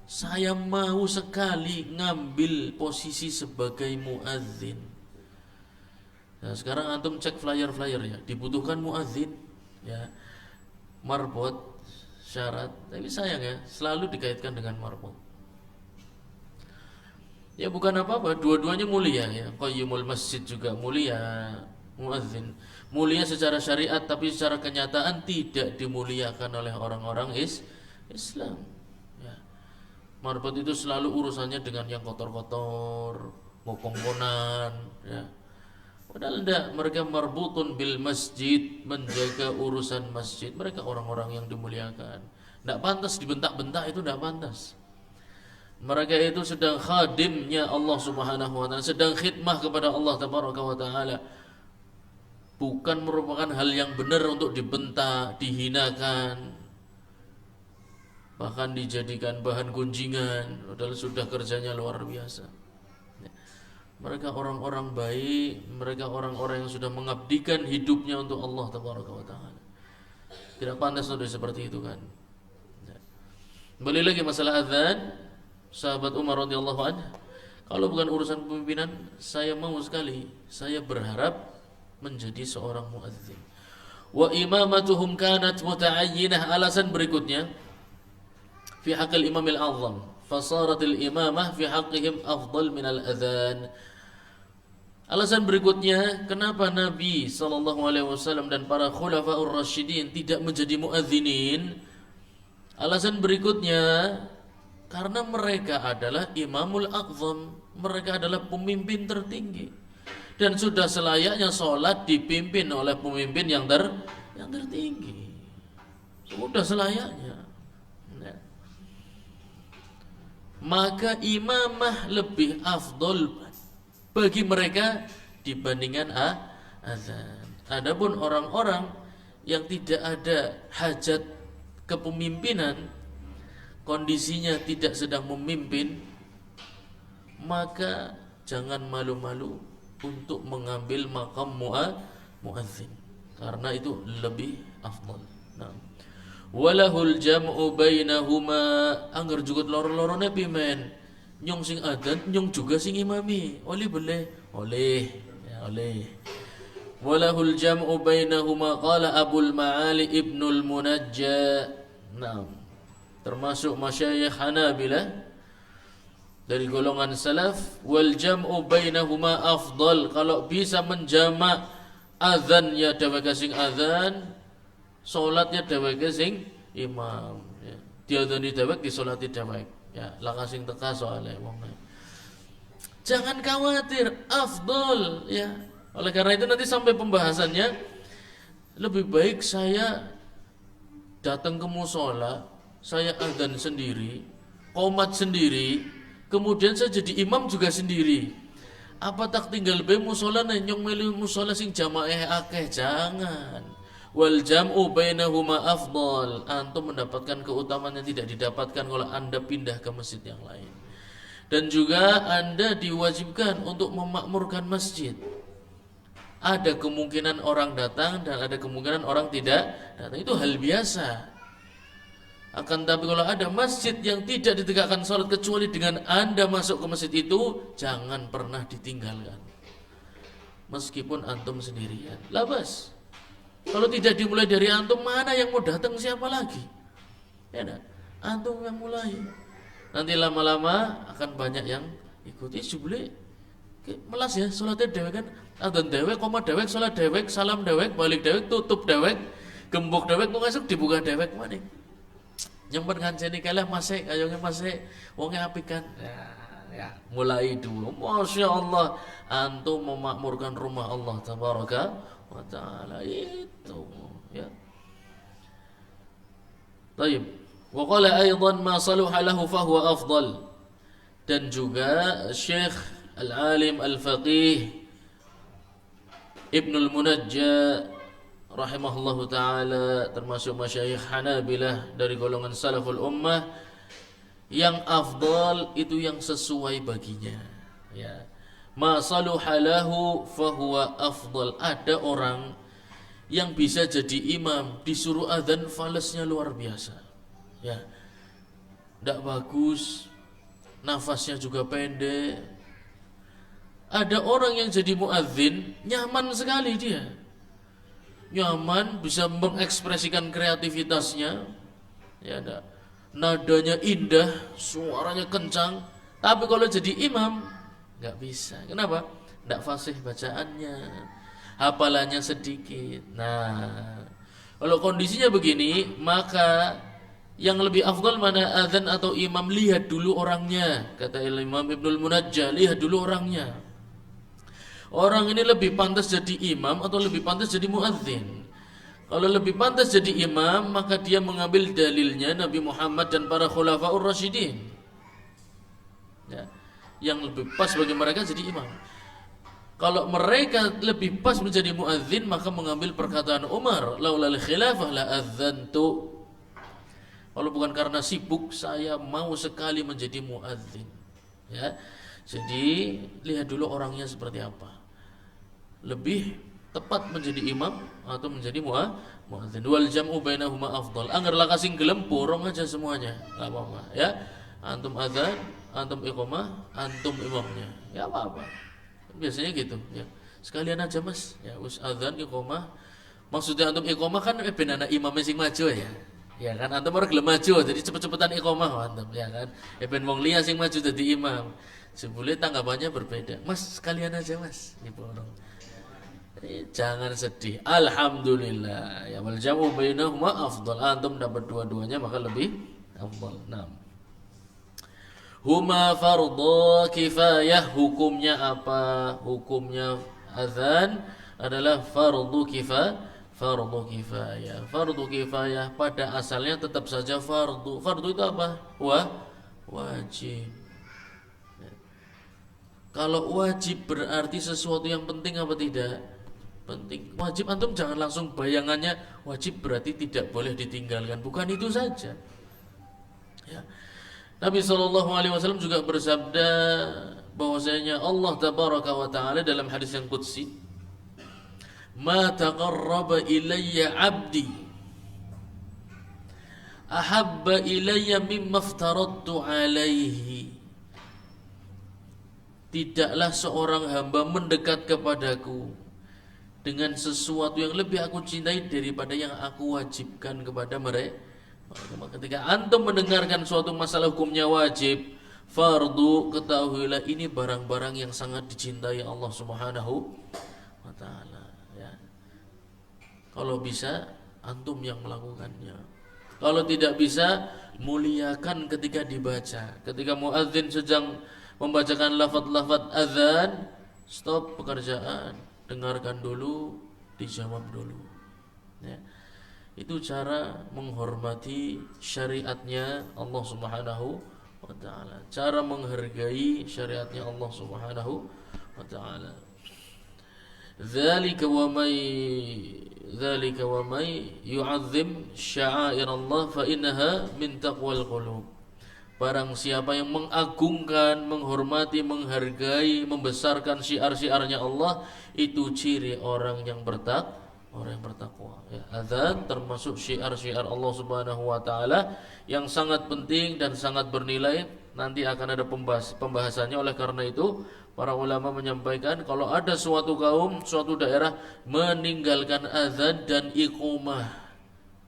saya mau sekali ngambil posisi sebagai muadzin. Nah, sekarang antum cek flyer-flyer ya, dibutuhkan muadzin, ya, marbot, syarat. Tapi sayang ya, selalu dikaitkan dengan marbot. Ya bukan apa-apa, dua-duanya mulia ya. Qayyimul masjid juga mulia, muadzin mulia secara syariat, tapi secara kenyataan tidak dimuliakan oleh orang-orang Islam. Marbot itu selalu urusannya dengan yang kotor-kotor, ngokong-konan, ya. Padahal tidak, mereka marbutun bil masjid, menjaga urusan masjid. Mereka orang-orang yang dimuliakan. Tidak pantas dibentak-bentak, itu tidak pantas. Mereka itu sedang khadimnya Allah Subhanahu wa taala, sedang khidmah kepada Allah Tabaraka wa taala. Bukan merupakan hal yang benar untuk dibentak, dihinakan, bahkan dijadikan bahan gunjingan, padahal sudah kerjanya luar biasa. Mereka orang-orang baik, mereka orang-orang yang sudah mengabdikan hidupnya untuk Allah Tabaraka wa taala. Tidak pantas untuk seperti itu kan. Kembali lagi masalah azan, sahabat Umar radhiyallahu anhu, kalau bukan urusan kepemimpinan, saya mau sekali, saya berharap menjadi seorang muadzin. Wa imamatuhum kanat muta'ayyinah. Alasan berikutnya, fi haqqil imamil azam, fasaratil imamah fi haqqihim afdal minal adhan. Alasan berikutnya, kenapa Nabi SAW dan para khulafaur rasyidin tidak menjadi muadzinin? Alasan berikutnya, karena mereka adalah imamul a'zam, mereka adalah pemimpin tertinggi, dan sudah selayaknya sholat dipimpin oleh pemimpin yang tertinggi. Sudah selayaknya. Maka imamah lebih afdol bagi mereka dibandingkan azan. Adapun orang-orang yang tidak ada hajat kepemimpinan, kondisinya tidak sedang memimpin, maka jangan malu-malu untuk mengambil makam muadzin, karena itu lebih afdal. Nah, walahul jam'u bainahuma, angger jugut loro-lorone pimen nyong sing adzan nyong juga sing imami, oleh boleh oleh ya oleh. Walahul jam'u bainahuma qala Abul Ma'ali Ibnul Munajja. Nah, termasuk masyayikh Hanabilah dari golongan salaf, wal jam'u bainahuma afdal, kalau bisa menjamak azannya dheweke sing azan, salatnya dheweke sing imam ya. Diadzani dhewek disolati dhewek ya, laka sing teka soalnya wong. Jangan khawatir, afdal ya. Oleh karena itu nanti sampai pembahasannya, lebih baik saya datang ke musola, saya azan sendiri, qomat sendiri, kemudian saya jadi imam juga sendiri. Apa tak tinggal be musola nyong melu musola sing jamaah akeh? Jangan. Wal jam'u bainahuma afdal. Antum mendapatkan keutamaan yang tidak didapatkan kalau Anda pindah ke masjid yang lain. Dan juga Anda diwajibkan untuk memakmurkan masjid. Ada kemungkinan orang datang dan ada kemungkinan orang tidak datang. Itu hal biasa. Akan tapi kalau ada masjid yang tidak ditegakkan salat kecuali dengan Anda masuk ke masjid itu, jangan pernah ditinggalkan. Meskipun antum sendirian. Labas. Kalau tidak dimulai dari antum, mana yang mau datang, siapa lagi? Ya nah, antum yang mulai. Nanti lama-lama akan banyak yang ikuti. Jubli melas ya, salatnya dewek kan. Adzan dewek, qomat dewek, salat dewek, salam dewek, balik dewek, tutup dewek, gembok dewek, mau masuk dibuka dewek mana? Nyempet nganceni kalah masih, ayongnya masih, wongnya apikan. Ya, mulai dulu. Masya Allah, antum memakmurkan rumah Allah tabaraka wa ta'ala itu. Ya. Taib. Wa qala aidan ma saluha lahu fahuwa afdal. Dan juga Syekh Al-Alim Al-Faqih Ibnul Munajja rahimahullahu ta'ala, termasuk masyayikh Hanabilah dari golongan salaful ummah, yang afdal itu yang sesuai baginya ya. Ma saluha lahu fahuwa afdal. Ada orang yang bisa jadi imam, disuruh adzan falesnya luar biasa ya, tidak bagus, nafasnya juga pendek. Ada orang yang jadi muadzin nyaman sekali, dia nyaman, bisa mengekspresikan kreativitasnya ya, nadanya indah, suaranya kencang. Tapi kalau jadi imam nggak bisa. Kenapa? Nggak fasih bacaannya, hafalannya sedikit. Nah, kalau kondisinya begini, maka yang lebih afdal mana, azan atau imam? Lihat dulu orangnya. Kata Imam Ibnul Munajjah, lihat dulu orangnya. Orang ini lebih pantas jadi imam atau lebih pantas jadi muadzin? Kalau lebih pantas jadi imam, maka dia mengambil dalilnya Nabi Muhammad dan para khulafaur rasyidin ya, yang lebih pas bagi mereka jadi imam. Kalau mereka lebih pas menjadi muadzin, maka mengambil perkataan Umar, laulal khilafah la adzantu. Kalau bukan karena sibuk, saya mau sekali menjadi muadzin ya. Jadi lihat dulu orangnya seperti apa, lebih tepat menjadi imam atau menjadi muadzin. Wal jam'u bainahuma afdal. Anggerlah kasing gelem borong aja semuanya, enggak apa-apa ya. Antum adzan, antum iqamah, antum imamnya. Ya apa-apa. Biasanya gitu ya. Sekalian aja Mas, ya us adzan iqamah. Maksudnya antum iqamah kan ben anak imamnya sing maju ya. Ya kan antum ora gelem maju, jadi cepet-cepetan iqamah antum ya kan. Ben wong liya sing maju dadi imam. Sebelum tanggapannya berbeda. Mas, sekalian aja Mas, diborong. Jangan sedih. Alhamdulillah. Ya wal jam'u bainahuma afdal. Antum dapat dua-duanya maka lebih afdal. Nah. Huma fardhu kifayah. Hukumnya apa? Hukumnya azan adalah fardhu kifayah. Fardhu kifayah. Fardhu kifayah pada asalnya tetap saja fardhu. Fardhu itu apa? Wajib. Kalau wajib berarti sesuatu yang penting apa tidak? Penting. Wajib antum jangan langsung bayangannya wajib berarti tidak boleh ditinggalkan. Bukan itu saja. Ya. Nabi SAW juga bersabda, bahwasanya Allah tabaraka wa taala dalam hadis yang qudsi, ma taqarraba ilayya 'abdi ahabba ilayya mimma aftaradtu alaihi. Tidaklah seorang hamba mendekat kepadaku dengan sesuatu yang lebih aku cintai daripada yang aku wajibkan kepada mereka. Ketika antum mendengarkan suatu masalah hukumnya wajib, fardu, ketahuilah ini barang-barang yang sangat dicintai Allah Subhanahu wa taala, ya. Kalau bisa antum yang melakukannya. Kalau tidak bisa, muliakan ketika dibaca. Ketika muadzin sedang membacakan lafaz-lafaz azan, stop pekerjaan, dengarkan dulu, dijawab dulu, ya. Itu cara menghormati syariatnya Allah Subhanahu wa ta'ala, cara menghargai syariatnya Allah Subhanahu wa ta'ala. Dzalika wa may yu'azzim sya'air Allah fa innaha min taqwal qulub. Barang siapa yang mengagungkan, menghormati, menghargai, membesarkan syiar-syiarnya Allah, itu ciri orang yang bertakwa. Ya, azan termasuk syiar-syiar Allah Subhanahu wa taala yang sangat penting dan sangat bernilai. Nanti akan ada pembahasannya. Oleh karena itu, para ulama menyampaikan kalau ada suatu kaum, suatu daerah meninggalkan azan dan iqamah,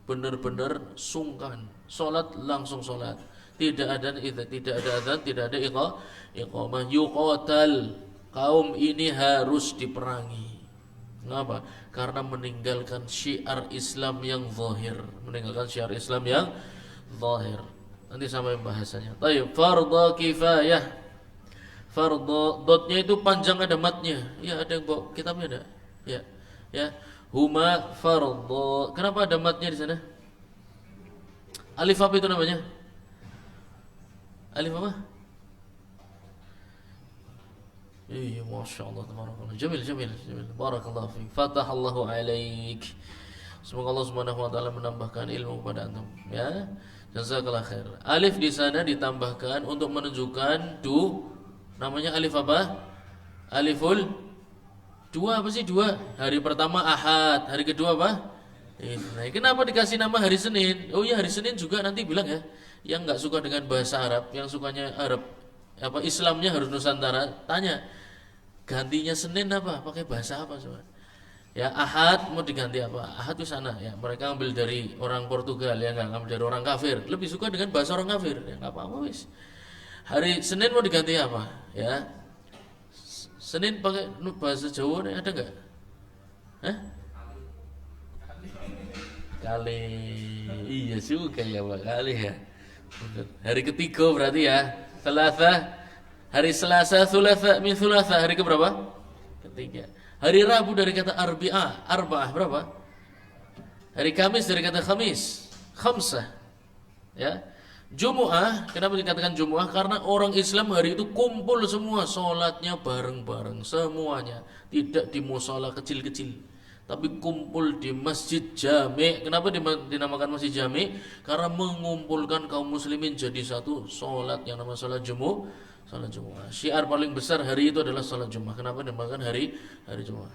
benar-benar sungkan, salat langsung salat. Tidak ada azan, tidak ada iqamah, yuqatal. Kaum ini harus diperangi. Kenapa? Karena meninggalkan syiar Islam yang zahir, meninggalkan syiar Islam yang zahir. Nanti sampai bahasanya. Baik, fardhu kifayah. Fardhu dotnya itu panjang, ada matnya. Ya, ada yang bawa kitabnya ada. Ya. Ya. Huma fardhu. Kenapa ada matnya di sana? Alif apa itu namanya? Alif apa? Iya, Masya Allah, tabarakallah. Jamil. Barakallahu fiik. Fatahallahu alaik. Semoga Allah Subhanahu wa taala menambahkan ilmu kepada antum, ya. Jazakallah khair. Alif di sana ditambahkan untuk menunjukkan namanya alif apa? Aliful dua, apa sih dua? Hari pertama Ahad, hari kedua apa? Nah, kenapa dikasih nama hari Senin? Oh ya, hari Senin juga nanti bilang ya. Yang enggak suka dengan bahasa Arab, yang sukanya Arab apa Islamnya harus Nusantara, tanya gantinya Senin apa, pakai bahasa apa coba ya. Ahad mau diganti apa? Ahad itu sana ya, mereka ambil dari orang Portugal ya, nggak ambil dari orang kafir, lebih suka dengan bahasa orang kafir ya, nggak apa-apa wis. Hari Senin mau diganti apa ya? Senin pakai bahasa Jawa nih, ada nggak? Kali, iya juga ya Pak, kali ya. Hari ketiga berarti ya. Selasa, hari Selasa, Thulatha, min Thulatha, hari keberapa? Ketiga. Hari Rabu dari kata Arba'ah berapa? Hari Kamis dari kata Khamis, Khamsah. Ya. Jumu'ah, kenapa dikatakan Jumu'ah? Karena orang Islam hari itu kumpul semua, sholatnya bareng-bareng semuanya, tidak di mushola kecil-kecil, tapi kumpul di masjid jami'. Kenapa dinamakan masjid jami'? Karena mengumpulkan kaum muslimin jadi satu, sholat yang namanya sholat Jumu'ah. Syiar paling besar hari itu adalah sholat Jumu'ah. Kenapa dinamakan hari Jumu'ah?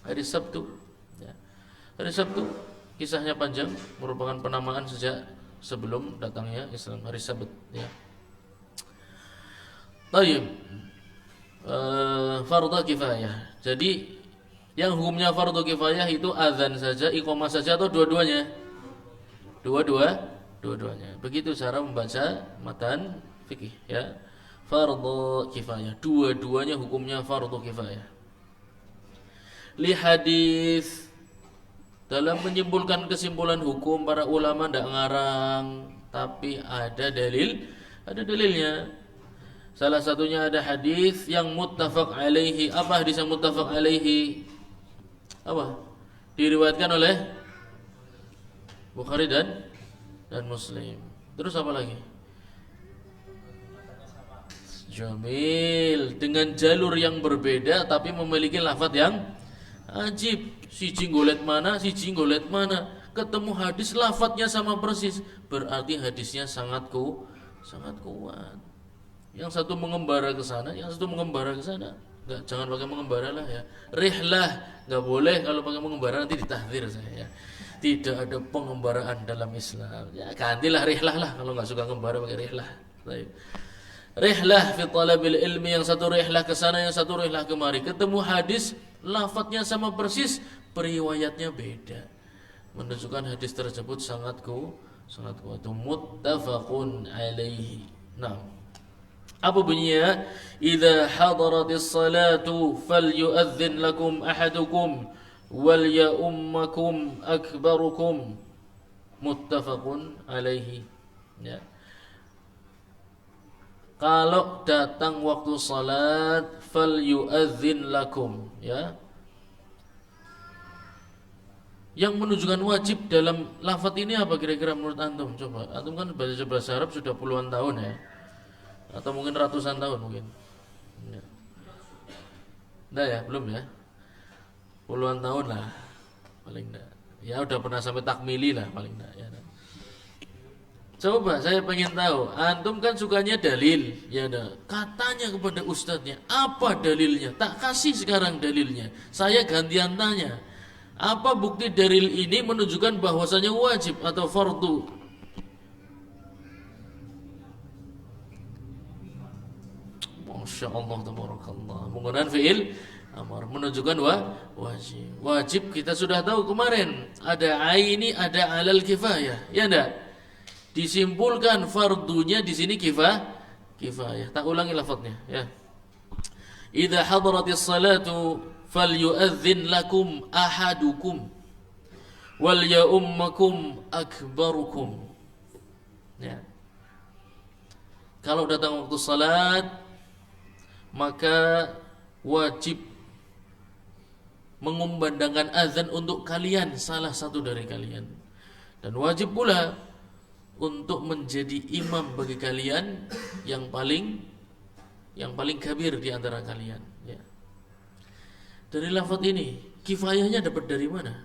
Hari Sabtu ya. Hari Sabtu kisahnya panjang, merupakan penamaan sejak sebelum datangnya Islam, hari Sabat ya. Tayyib. Fardhu kifayah. Jadi yang hukumnya fardhu kifayah itu azan saja, iqamah saja, atau dua-duanya? Dua-duanya. Begitu cara membaca matan fikih ya. Fardhu kifayah, dua-duanya hukumnya fardhu kifayah. Li hadis, dalam menyimpulkan kesimpulan hukum para ulama tidak ngarang, tapi ada dalilnya. Salah satunya ada hadis yang muttafaq alaihi. Apa hadis yang muttafaq alaihi? Apa? Diriwayatkan oleh Bukhari dan Muslim. Terus apa lagi? Jamil, dengan jalur yang berbeda tapi memiliki lafaz yang ajib. Siji golet mana, ketemu hadis lafadznya sama persis, berarti hadisnya sangat kuat. Yang satu mengembara ke sana, yang satu mengembara ke sana. Enggak, jangan pakai mengembara lah ya. Rihlah, enggak boleh kalau pakai mengembara nanti ditahdzir saya ya. Tidak ada pengembaraan dalam Islam. Ya gantilah rihlah lah kalau enggak suka ngembara pakai rihlah. Baik. Rihlah fi talabil ilmi, yang satu rihlah ke sana, yang satu rihlah kemari. Ketemu hadis, lafadznya sama persis, periwayatnya beda. Menunjukkan hadis tersebut sangat kuat. Muttafaqun alaihi. Nah, apa bunyinya? Idza hadaratis salatu falyu'adzin lakum ahadukum wal ya'ummakum akbarukum. Muttafaqun alaihi. Ya. Kalau datang waktu salat falyu'adzin lakum, ya. Yang menunjukkan wajib dalam lafaz ini apa kira-kira menurut antum? Coba, antum kan baca bahasa Arab sudah puluhan tahun ya. Atau mungkin ratusan tahun mungkin. Ya. Nah ya, belum ya. Puluhan tahun lah paling enggak. Ya udah pernah sampai takmili lah paling enggak ya. Coba saya pengen tahu, antum kan sukanya dalil, ya dah. Katanya kepada ustadznya, apa dalilnya? Tak kasih sekarang dalilnya. Saya gantian tanya. Apa bukti dalil ini menunjukkan bahwasanya wajib atau fardu? Masya Allah, tabarakallah. Menggunakan fi'il amar menunjukkan wajib. Wajib kita sudah tahu kemarin. Ada aini, ada alal kifayah. Ya enggak? Disimpulkan fardunya di sini kifayah. Tak ulangi lafadznya, ya. Idza hadaratis salatu falyu'adzin lakum ahadukum wal ya'ummakum akbarukum. Ya. Kalau datang waktu salat, maka wajib mengumandangkan azan untuk kalian, salah satu dari kalian. Dan wajib pula untuk menjadi imam bagi kalian yang paling kabir di antara kalian, ya. Dari lafaz ini, kifayahnya dapat dari mana?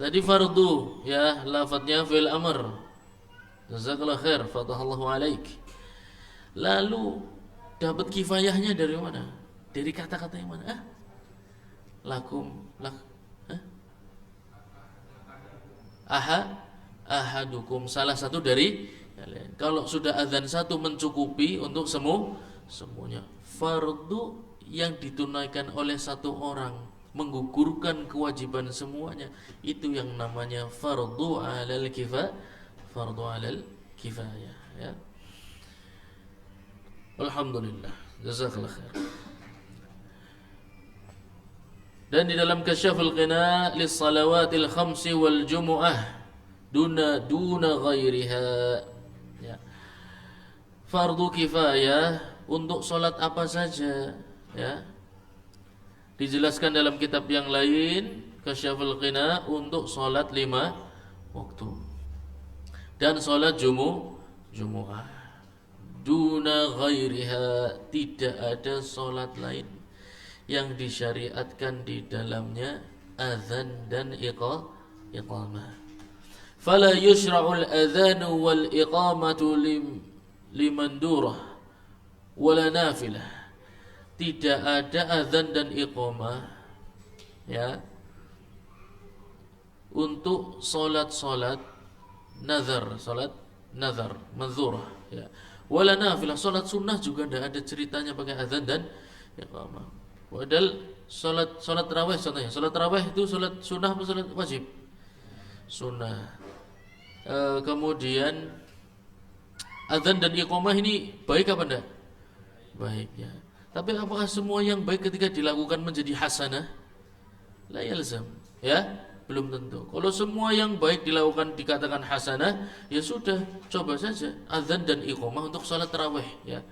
Tadi fardu, ya, lafaznya fil amr. Jazakallahu khair, fatahallahu alaik. Lalu dapat kifayahnya dari mana? Dari kata-kata yang mana? Ahadukum, salah satu dari kalian. Kalau sudah azan satu mencukupi untuk semuanya. Fardu yang ditunaikan oleh satu orang menggugurkan kewajiban semuanya, itu yang namanya fardu alal kifayah, ya. Alhamdulillah, jazakallah khair. Dan di dalam Kasyaful Qina lis salawatil khamsi wal jumu'ah duna ghairiha, ya. Fardu kifayah untuk salat apa saja, ya. Dijelaskan dalam kitab yang lain, Kasyaful Qina, untuk salat 5 waktu dan salat jumu'ah. Duna ghairiha, tidak ada salat lain yang disyariatkan di dalamnya azan dan iqamah. Fala yushra'ul adzanu wal iqamatu limandurah wala nafilah. Tidak ada azan dan iqamah, ya, untuk salat nazar, manzurah, ya. Wala nafilah, salat sunnah juga tidak ada ceritanya pakai azan dan iqamah. Padahal salat tarawih contohnya. Salat tarawih itu salat sunnah atau salat wajib? Sunnah. Kemudian azan dan iqamah ini baik apa enggak? Baik, ya. Tapi apakah semua yang baik ketika dilakukan menjadi hasanah? La yalzam, ya. Belum tentu. Kalau semua yang baik dilakukan dikatakan hasanah, ya sudah, coba saja azan dan iqamah untuk salat tarawih, ya.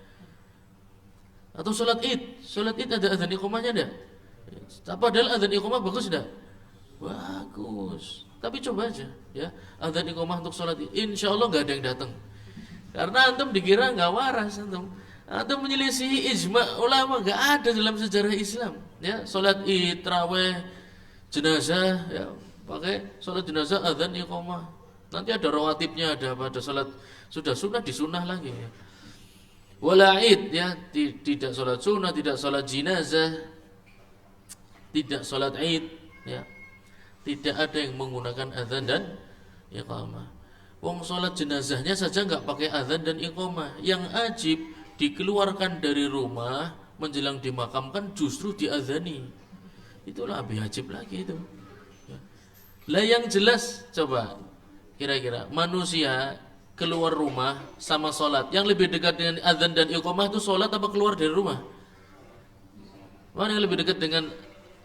Atau salat Id. Salat Id ada azan iqamahnya enggak? Padahal azan iqamah bagus enggak? Bagus. Tapi coba aja, ya. Azan iqamah untuk salat Id, insyaallah enggak ada yang datang. Karena antum dikira enggak waras antum. Antum menyelisihi ijma' ulama, enggak ada dalam sejarah Islam, ya. Salat Id, tarawih, jenazah, ya, pakai salat jenazah azan iqamah. Nanti ada rawatibnya, ada salat sudah sunnah disunah lagi, ya. Wala id, ya, tidak sholat sunnah, tidak sholat jenazah, tidak sholat id, ya. Tidak ada yang menggunakan azan dan iqamah. Wong sholat jenazahnya saja nggak pakai azan dan iqamah. Yang ajib dikeluarkan dari rumah menjelang dimakamkan justru diazani. Itulah lebih ajib lagi itu. Ya. Lah yang jelas coba kira-kira manusia keluar rumah sama sholat yang lebih dekat dengan azan dan iqamah itu sholat apa keluar dari rumah? Mana yang lebih dekat dengan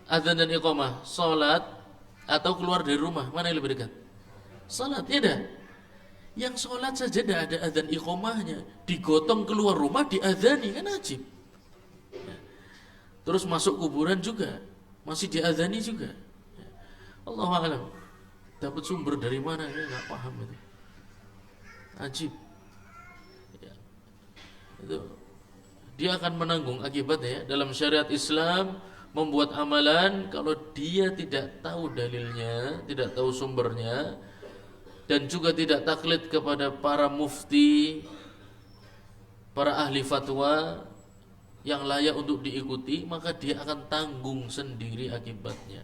azan dan iqamah? Sholat atau keluar dari rumah? Mana yang lebih dekat? Sholat, ya dah. Yang sholat saja tidak ada azan iqamahnya, digotong keluar rumah diazani, kan ajib. Ya. Terus masuk kuburan juga masih diazani juga. Ya. Allahu a'lam. Dapat sumber dari mana? Saya nggak paham itu. Ajib. Ya. Itu dia akan menanggung akibatnya. Dalam syariat Islam membuat amalan kalau dia tidak tahu dalilnya, tidak tahu sumbernya, dan juga tidak taklid kepada para mufti, para ahli fatwa yang layak untuk diikuti, maka dia akan tanggung sendiri akibatnya.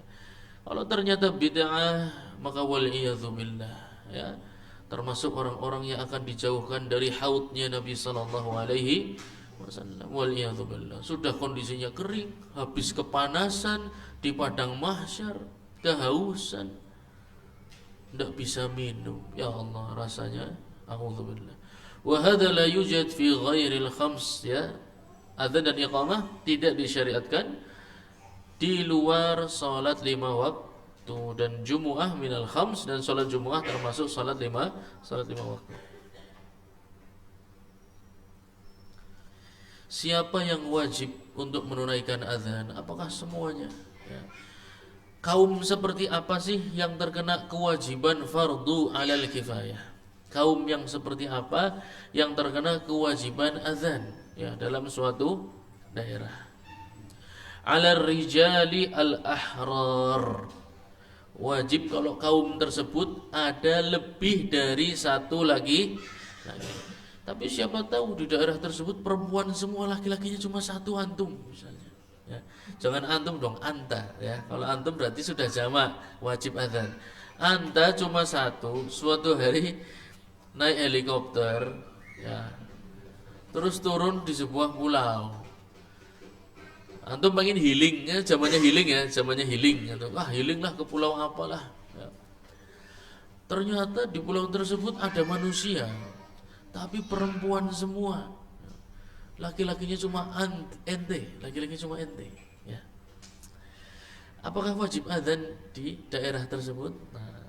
Kalau ternyata bid'ah, maka wal'iyadzubillah, ya, termasuk orang-orang yang akan dijauhkan dari haudnya Nabi sallallahu alaihi wasallam. Wal'iyadzubillah. Sudah kondisinya kering, habis kepanasan di padang mahsyar, kehausan, tidak bisa minum. Ya Allah, rasanya a'udzubillah. Wa hadza la yujad fi ghairil khams, ya. Adzan dan iqamah tidak disyariatkan di luar salat 5 waktu, dan jumu'ah minal khams, dan salat jumu'ah termasuk salat 5 waktu. Siapa yang wajib untuk menunaikan adzan? Apakah semuanya? Ya. Kaum seperti apa sih yang terkena kewajiban fardu alal kifayah? Kaum yang seperti apa yang terkena kewajiban azan, ya, dalam suatu daerah? Alal rijali al-ahrar. Wajib kalau kaum tersebut ada lebih dari satu lagi. Tapi siapa tahu di daerah tersebut perempuan semua, laki-lakinya cuma satu, antum misalnya. Ya. Jangan antum dong, anta, ya. Kalau antum berarti sudah jamak wajib adzan. Anta cuma satu, suatu hari naik helikopter, ya, terus turun di sebuah pulau. Antum pengen healing, ya, zamannya healing, ya, zamannya healing. Wah, healing lah ke pulau apalah. Ya. Ternyata di pulau tersebut ada manusia, tapi perempuan semua. Laki-lakinya cuma ente, laki-lakinya cuma ente, ya. Apakah wajib adzan di daerah tersebut? Nah,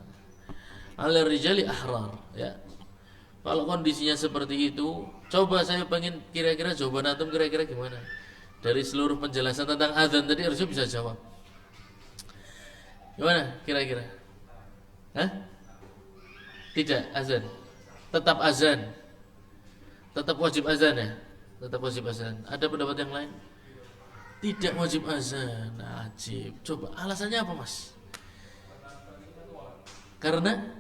ala rijali ahrar, ya. Kalau kondisinya seperti itu, coba saya pengen kira-kira jawaban antum kira-kira gimana? Dari seluruh penjelasan tentang adzan tadi harusnya bisa jawab. Gimana kira-kira? Hah? Tidak azan. Tetap azan. Tetap wajib azan, ya? Tetap wajib azan. Ada pendapat yang lain? Tidak wajib azan. Ajib. Coba alasannya apa, Mas? Karena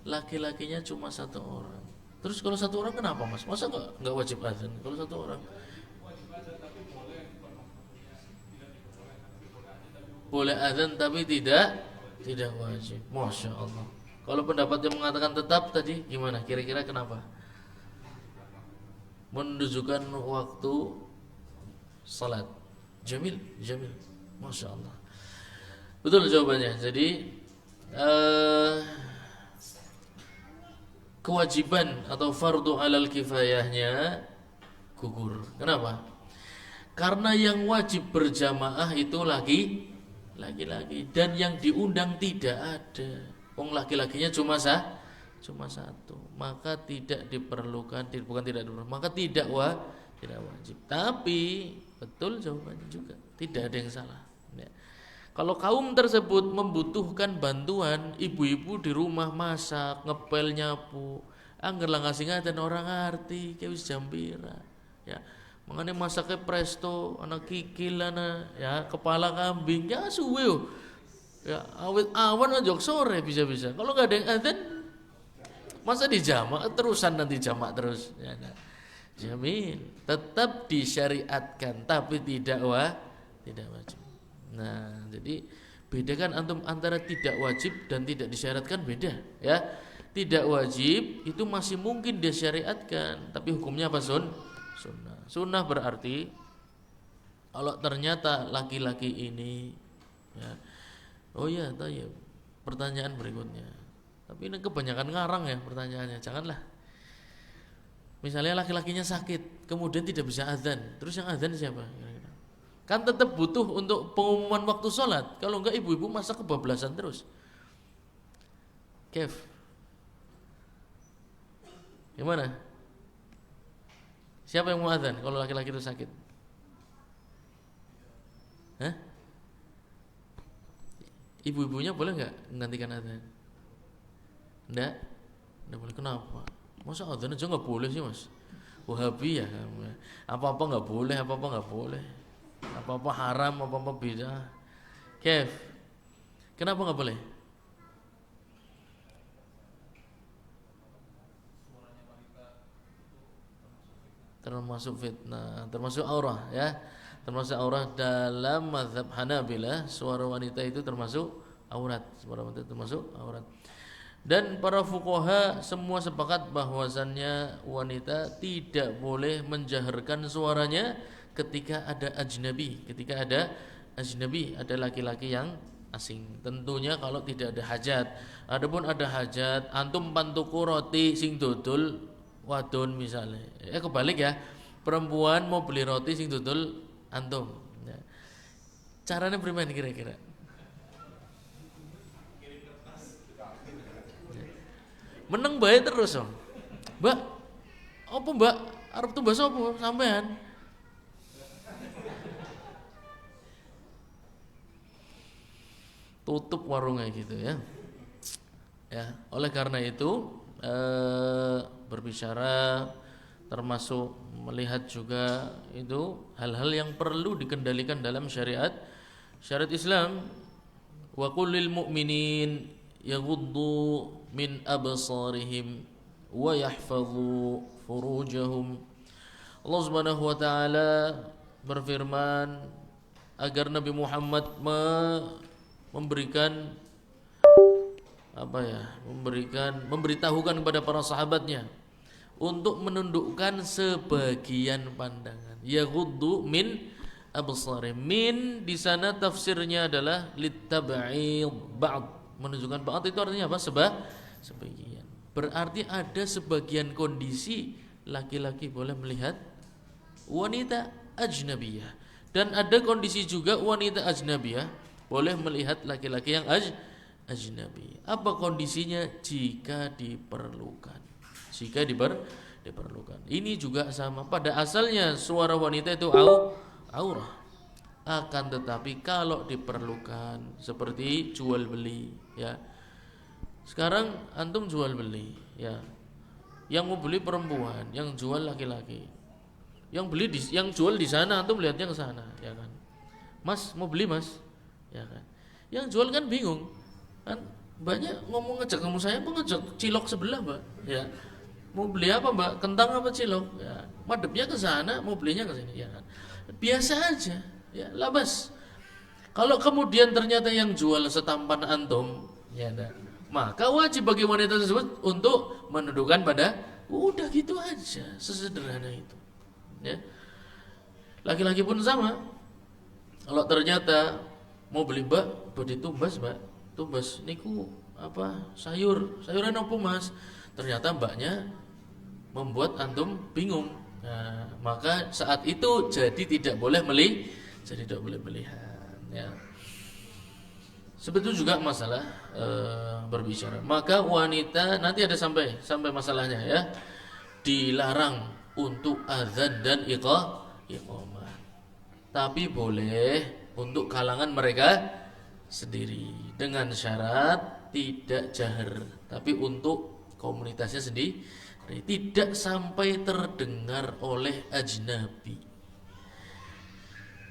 laki-lakinya cuma satu orang. Terus kalau satu orang kenapa, Mas? Masa nggak wajib azan kalau satu orang? Boleh azan tapi tidak wajib. Masya Allah. Kalau pendapat yang mengatakan tetap tadi gimana? Kira-kira kenapa? Menunjukkan waktu salat. Jamil. Masya Allah. Betul jawabannya. Jadi kewajiban atau fardu alal kifayahnya gugur. Kenapa? Karena yang wajib berjamaah itu laki-laki, dan yang diundang tidak ada. Laki-lakinya cuma satu, maka tidak diperlukan, maka tidak wajib. Tapi betul jawabannya juga, tidak ada yang salah, ya. Kalau kaum tersebut membutuhkan bantuan, ibu-ibu di rumah masak, ngepel, nyapu, anggerlah ngasih ngaten orang ngerti, kayak wis jam pira, ya. Mengenai masaknya presto, anak kikil, anak, ya, kepala kambing, ya suwe, ya, awet awan ngajak sore bisa-bisa. Kalau nggak ada yang adzan, masa di jamak terusan, nanti jamak terus, ya, nah. Jamil, tetap disyariatkan tapi tidak wajib. Nah, jadi bedakan antum antara tidak wajib dan tidak disyariatkan beda, ya. Tidak wajib itu masih mungkin disyariatkan, tapi hukumnya apa sunnah. Sunnah berarti kalau ternyata laki-laki ini, ya, oh ya, tayyib. Pertanyaan berikutnya. Tapi ini kebanyakan ngarang ya pertanyaannya. Janganlah. Misalnya laki-lakinya sakit, kemudian tidak bisa azan, terus yang azan siapa? Kan tetap butuh untuk pengumuman waktu sholat. Kalau enggak ibu-ibu masa kebablasan terus. Kev, gimana? Siapa yang mau azan kalau laki-laki itu sakit? Hah? Ibu-ibunya boleh nggak menggantikan azan? Enggak boleh. Kenapa? Masa azan aja nggak boleh sih mas? Wahabi ya kamu. Apa-apa nggak boleh, apa-apa nggak boleh. Apa-apa haram, apa-apa beda. Kev, kenapa nggak boleh? Termasuk fitnah, termasuk aurah ya. Termasuk aurah dalam mazhab Hanabilah, suara wanita itu termasuk aurat. Suara wanita termasuk aurat. Dan para fuqaha semua sepakat bahwasannya wanita tidak boleh menjaharkan suaranya ketika ada ajnabi, ada laki-laki yang asing. Tentunya kalau tidak ada hajat. Adapun ada hajat, antum pantuku roti sing dodol wadon misalnya. Kebalik ya. Perempuan mau beli roti sing dodol antum. Ya. Caranya bagaimana kira-kira? Meneng bae terus dong. Mbak, apa mbak? Arep tumbas apa sampean? Tutup warungnya gitu ya. Ya, oleh karena itu berbicara termasuk melihat juga itu hal-hal yang perlu dikendalikan dalam syariat Islam. Wa qul lil mu'minin yaghuddu min absarihim wa yahfazu furujahum. Allah Subhanahu wa taala berfirman agar Nabi Muhammad memberitahukan kepada para sahabatnya untuk menundukkan sebagian pandangan. Yaghuddu min absarihim. Min di sana tafsirnya adalah litab'id ba'd. Menunjukkan ba'd itu artinya apa? Sebagian. Berarti ada sebagian kondisi laki-laki boleh melihat wanita ajnabiyah, dan ada kondisi juga wanita ajnabiyah boleh melihat laki-laki yang ajnabi. Apa kondisinya? Jika diperlukan. Ini juga sama. Pada asalnya suara wanita itu aurah. Akan tetapi kalau diperlukan seperti jual beli, ya. Sekarang antum jual beli, ya. Yang mau beli perempuan, yang jual laki-laki. Yang jual di sana, antum lihatnya ke sana, ya kan. Mas, mau beli, Mas? Ya kan. Yang jual kan bingung. Kan banyak ngomong ngejek kamu, saya mau ngejek cilok sebelah, Mbak. Ya. Mau beli apa, Mbak? Kentang apa cilok? Ya. Madepnya ke sana, mau belinya ke sini, ya kan. Biasa aja, ya, labas. Kalau kemudian ternyata yang jual setampan antum, ya dah, maka wajib bagi wanita tersebut untuk menundukkan pada, udah gitu aja, sesederhana itu. Ya. Laki-laki pun sama. Kalau ternyata mau beli, Mbak, beli tumbas, Mbak. Tumbas niku apa? Sayuran apa, Mas? Ternyata mbaknya membuat antum bingung. Nah, maka saat itu jadi tidak boleh melihat, ya. Sebetulnya juga masalah berbicara. Maka wanita nanti ada sampai masalahnya, ya. Dilarang untuk azan dan iqamah. Tapi boleh untuk kalangan mereka sendiri dengan syarat tidak jahar, tapi untuk komunitasnya sendiri, tidak sampai terdengar oleh ajnabi.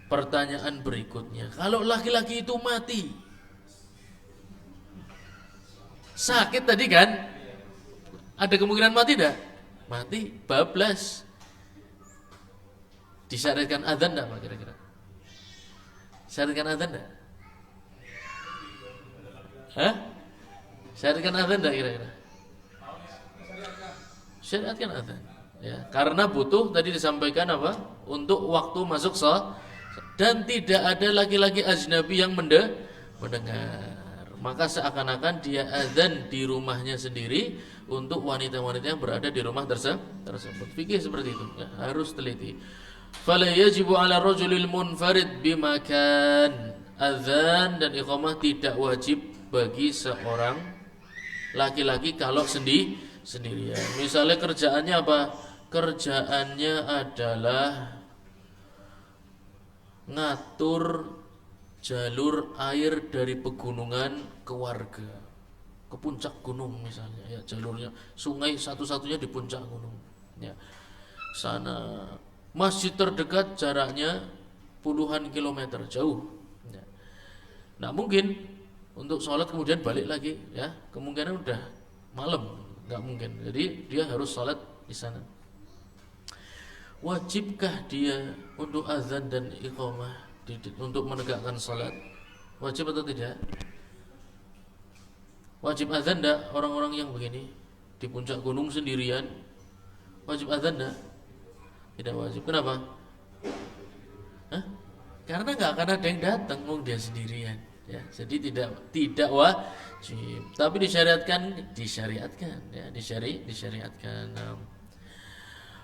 Pertanyaan berikutnya, kalau laki-laki itu mati, sakit tadi kan, ada kemungkinan mati tidak? Mati, bablas. Disyariatkan adzan enggak Pak kira-kira? Syariatkan adzan enggak? Hah? Syariatkan adzan enggak kira-kira? Syariatkan adzan. Ya, karena butuh tadi disampaikan apa? Untuk waktu masuk salat dan tidak ada laki-laki ajnabi yang mendengar. Maka seakan-akan dia adzan di rumahnya sendiri untuk wanita-wanita yang berada di rumah tersebut. Fikih seperti itu, ya, harus teliti. Fala yajibu 'ala rajulil munfarid bimakan. Adzan dan iqamah tidak wajib bagi seorang laki-laki kalau sendirian. Misalnya kerjaannya apa? Kerjaannya adalah ngatur jalur air dari pegunungan ke warga, ke puncak gunung misalnya, ya, jalurnya sungai satu-satunya di puncak gunung, ya. Sana masjid terdekat jaraknya puluhan kilometer jauh, ya. Nah mungkin untuk sholat kemudian balik lagi, ya, kemungkinan udah malam, nggak mungkin. Jadi dia harus sholat di sana. Wajibkah dia untuk azan dan iqamah untuk menegakkan salat? Wajib atau tidak? Wajib azan enggak orang-orang yang begini di puncak gunung sendirian? Wajib azan enggak? Tidak wajib. Kenapa? Hah? Karena enggak akan ada yang datang, dia sendirian, ya. Jadi tidak wajib. Tapi disyariatkan, ya, disyariatkan.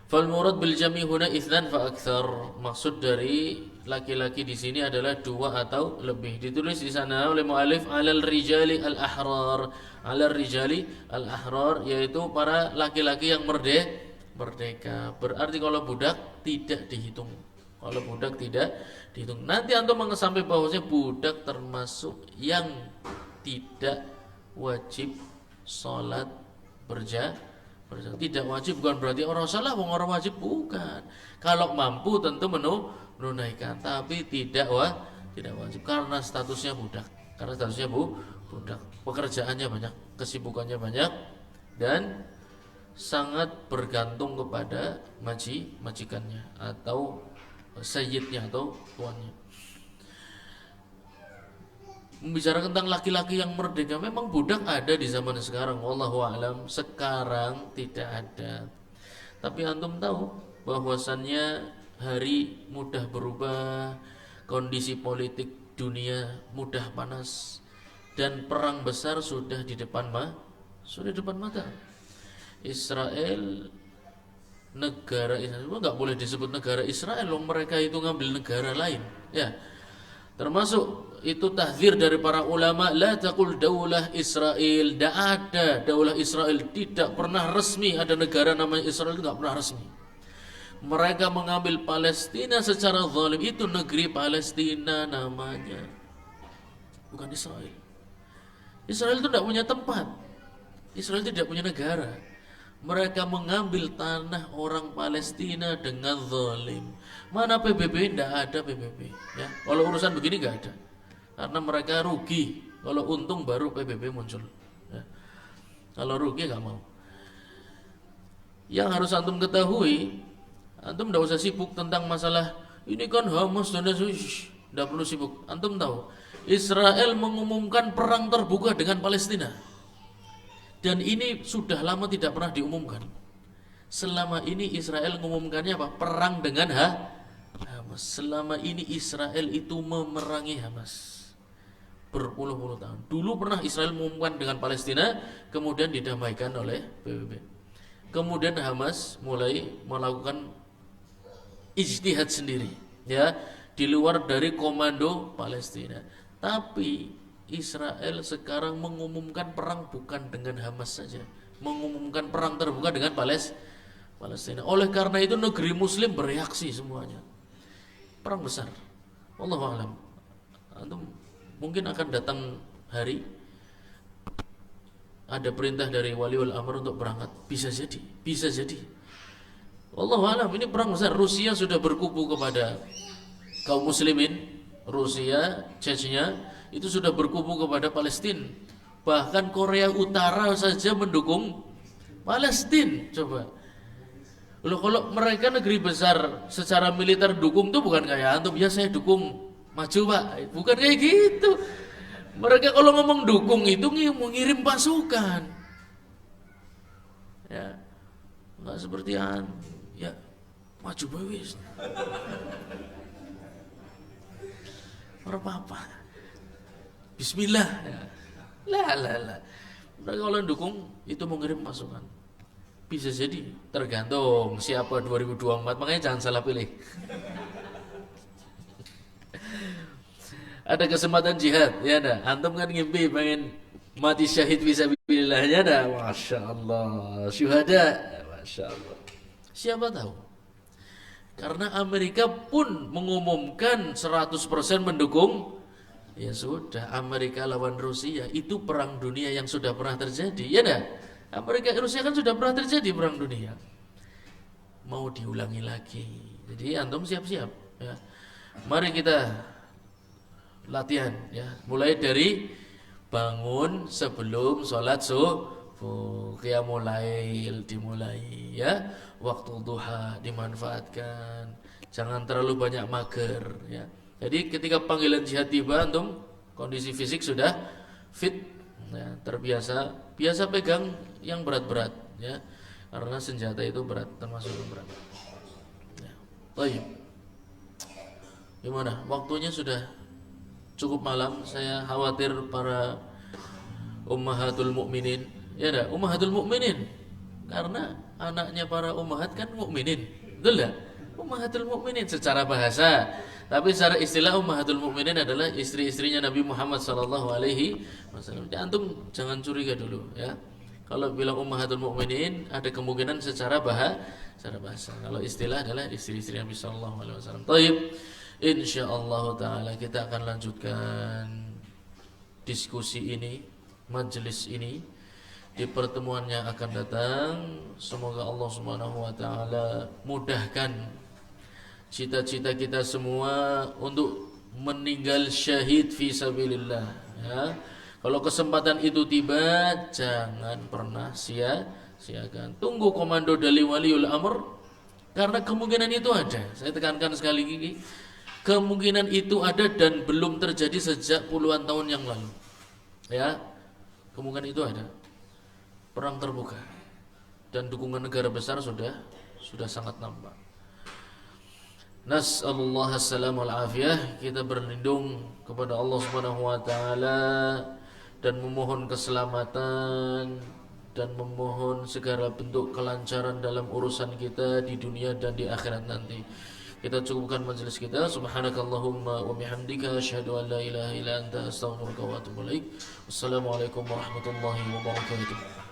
Fal murad bil jami' huna itsnan fa aktsar. Maksud dari laki-laki di sini adalah dua atau lebih. Ditulis di sana oleh muallif alal rijali al ahrar. Alal rijali al ahrar yaitu para laki-laki yang merdeka. Berarti kalau budak tidak dihitung. Kalau budak tidak dihitung. Nanti antum sampai bahwasanya budak termasuk yang tidak wajib salat berjamaah. Tidak wajib bukan berarti orang salah, orang wajib bukan. Kalau mampu tentu menunaikan, tapi tidak wajib karena statusnya budak. Budak. Pekerjaannya banyak, kesibukannya banyak dan sangat bergantung kepada majikannya atau sayyidnya atau tuannya. Membicarakan tentang laki-laki yang merdeka, memang budak ada di zaman sekarang, wallahu a'lam. Sekarang tidak ada. Tapi antum tahu bahwasannya hari mudah berubah, kondisi politik dunia mudah panas dan perang besar sudah di depan mata. Israel, negara Israel enggak boleh disebut negara Israel, loh mereka itu ngambil negara lain, ya. Termasuk itu tahzir dari para ulama, la taqul daulah Israel. Tidak ada daulah Israel, tidak pernah resmi ada negara namanya Israel, itu tidak pernah resmi. Mereka mengambil Palestina secara zalim, itu negeri Palestina namanya, bukan Israel. Israel itu tidak punya tempat, Israel tidak punya negara. Mereka mengambil tanah orang Palestina dengan zalim. Mana PBB? Tidak ada PBB, ya. Kalau urusan begini nggak ada, karena mereka rugi. Kalau untung baru PBB muncul, ya. Kalau rugi nggak mau. Yang harus antum ketahui, antum tidak usah sibuk tentang masalah ini kan Hamas dan tidak perlu sibuk. Antum tahu Israel mengumumkan perang terbuka dengan Palestina. Dan ini sudah lama tidak pernah diumumkan. Selama ini Israel mengumumkannya apa? Perang dengan Hamas. Selama ini Israel itu memerangi Hamas berpuluh-puluh tahun. Dulu pernah Israel mengumumkan dengan Palestina, kemudian didamaikan oleh PBB. Kemudian Hamas mulai melakukan ijtihad sendiri, ya, di luar dari komando Palestina. Tapi Israel sekarang mengumumkan perang bukan dengan Hamas saja, mengumumkan perang terbuka dengan Palestina. Oleh karena itu negeri Muslim bereaksi semuanya. Perang besar. Wallahu a'lam. Antum mungkin akan datang hari ada perintah dari waliul amr untuk berangkat. Bisa jadi. Wallahu a'lam. Ini perang besar. Rusia sudah berkubu kepada kaum muslimin. Rusia, Chechnya itu sudah berkubu kepada Palestina. Bahkan Korea Utara saja mendukung Palestina. Coba. Loh kalau mereka negeri besar secara militer dukung tuh bukan kayak antum, ya saya dukung maju Pak. Bukan kayak gitu. Mereka kalau ngomong dukung itu mengirim pasukan. Ya. Enggak seperti ya maju bawis. Ora apa-apa. Bismillah. Ya. Lah. Mereka kalau dukung itu mengirim pasukan. Bisa jadi, tergantung siapa 2024, makanya jangan salah pilih. Ada kesempatan jihad, ya dah. Antum kan ngimpi pengen mati syahid fisabilillah, ya dah. Masya Allah, syuhada, Masya Allah. Siapa tahu? Karena Amerika pun mengumumkan 100% mendukung. Ya sudah, Amerika lawan Rusia itu perang dunia yang sudah pernah terjadi, ya dah. Amerika Rusia kan sudah pernah terjadi perang dunia. Mau diulangi lagi. Jadi antum siap-siap ya. Mari kita latihan ya. Mulai dari bangun sebelum sholat subuh, qiyamul lail dimulai ya. Waktu duha dimanfaatkan. Jangan terlalu banyak mager ya. Jadi ketika panggilan jihad tiba antum kondisi fisik sudah fit ya, terbiasa pegang yang berat-berat ya, karena senjata itu berat, termasuk yang berat ya. Baik, gimana waktunya sudah cukup malam. Saya khawatir para ummahatul mukminin ya dah, ummahatul mukminin karena anaknya para ummahat kan mukminin, betul enggak? Ummahatul mukminin secara bahasa, tapi secara istilah ummahatul mukminin adalah istri-istrinya Nabi Muhammad sallallahu alaihi wasallam. Antum jangan curiga dulu ya. Kalau bilang ummahatul mukminin ada kemungkinan secara bahasa. Kalau istilah adalah istri-istri Nabi sallallahu alaihi wasallam. Baik. Insyaallah taala kita akan lanjutkan diskusi ini, majelis ini di pertemuan yang akan datang. Semoga Allah Subhanahu wa taala mudahkan cita-cita kita semua untuk meninggal syahid fi sabilillah ya. Kalau kesempatan itu tiba, jangan pernah sia-siakan. Tunggu komando dari waliul amr, karena kemungkinan itu ada. Saya tekankan sekali lagi, kemungkinan itu ada dan belum terjadi sejak puluhan tahun yang lalu. Ya, kemungkinan itu ada. Perang terbuka dan dukungan negara besar sudah sangat nampak. Nas'alullah as-salam wal afiyah. Kita berlindung kepada Allah Subhanahu wa taala dan memohon keselamatan dan memohon segala bentuk kelancaran dalam urusan kita di dunia dan di akhirat nanti. Kita cukupkan majelis kita. Subhanakallahumma wa bihamdika asyhadu an la ilaha illa anta astaghfiruka wa atubu ilaik. Wassalamualaikum warahmatullahi wabarakatuh.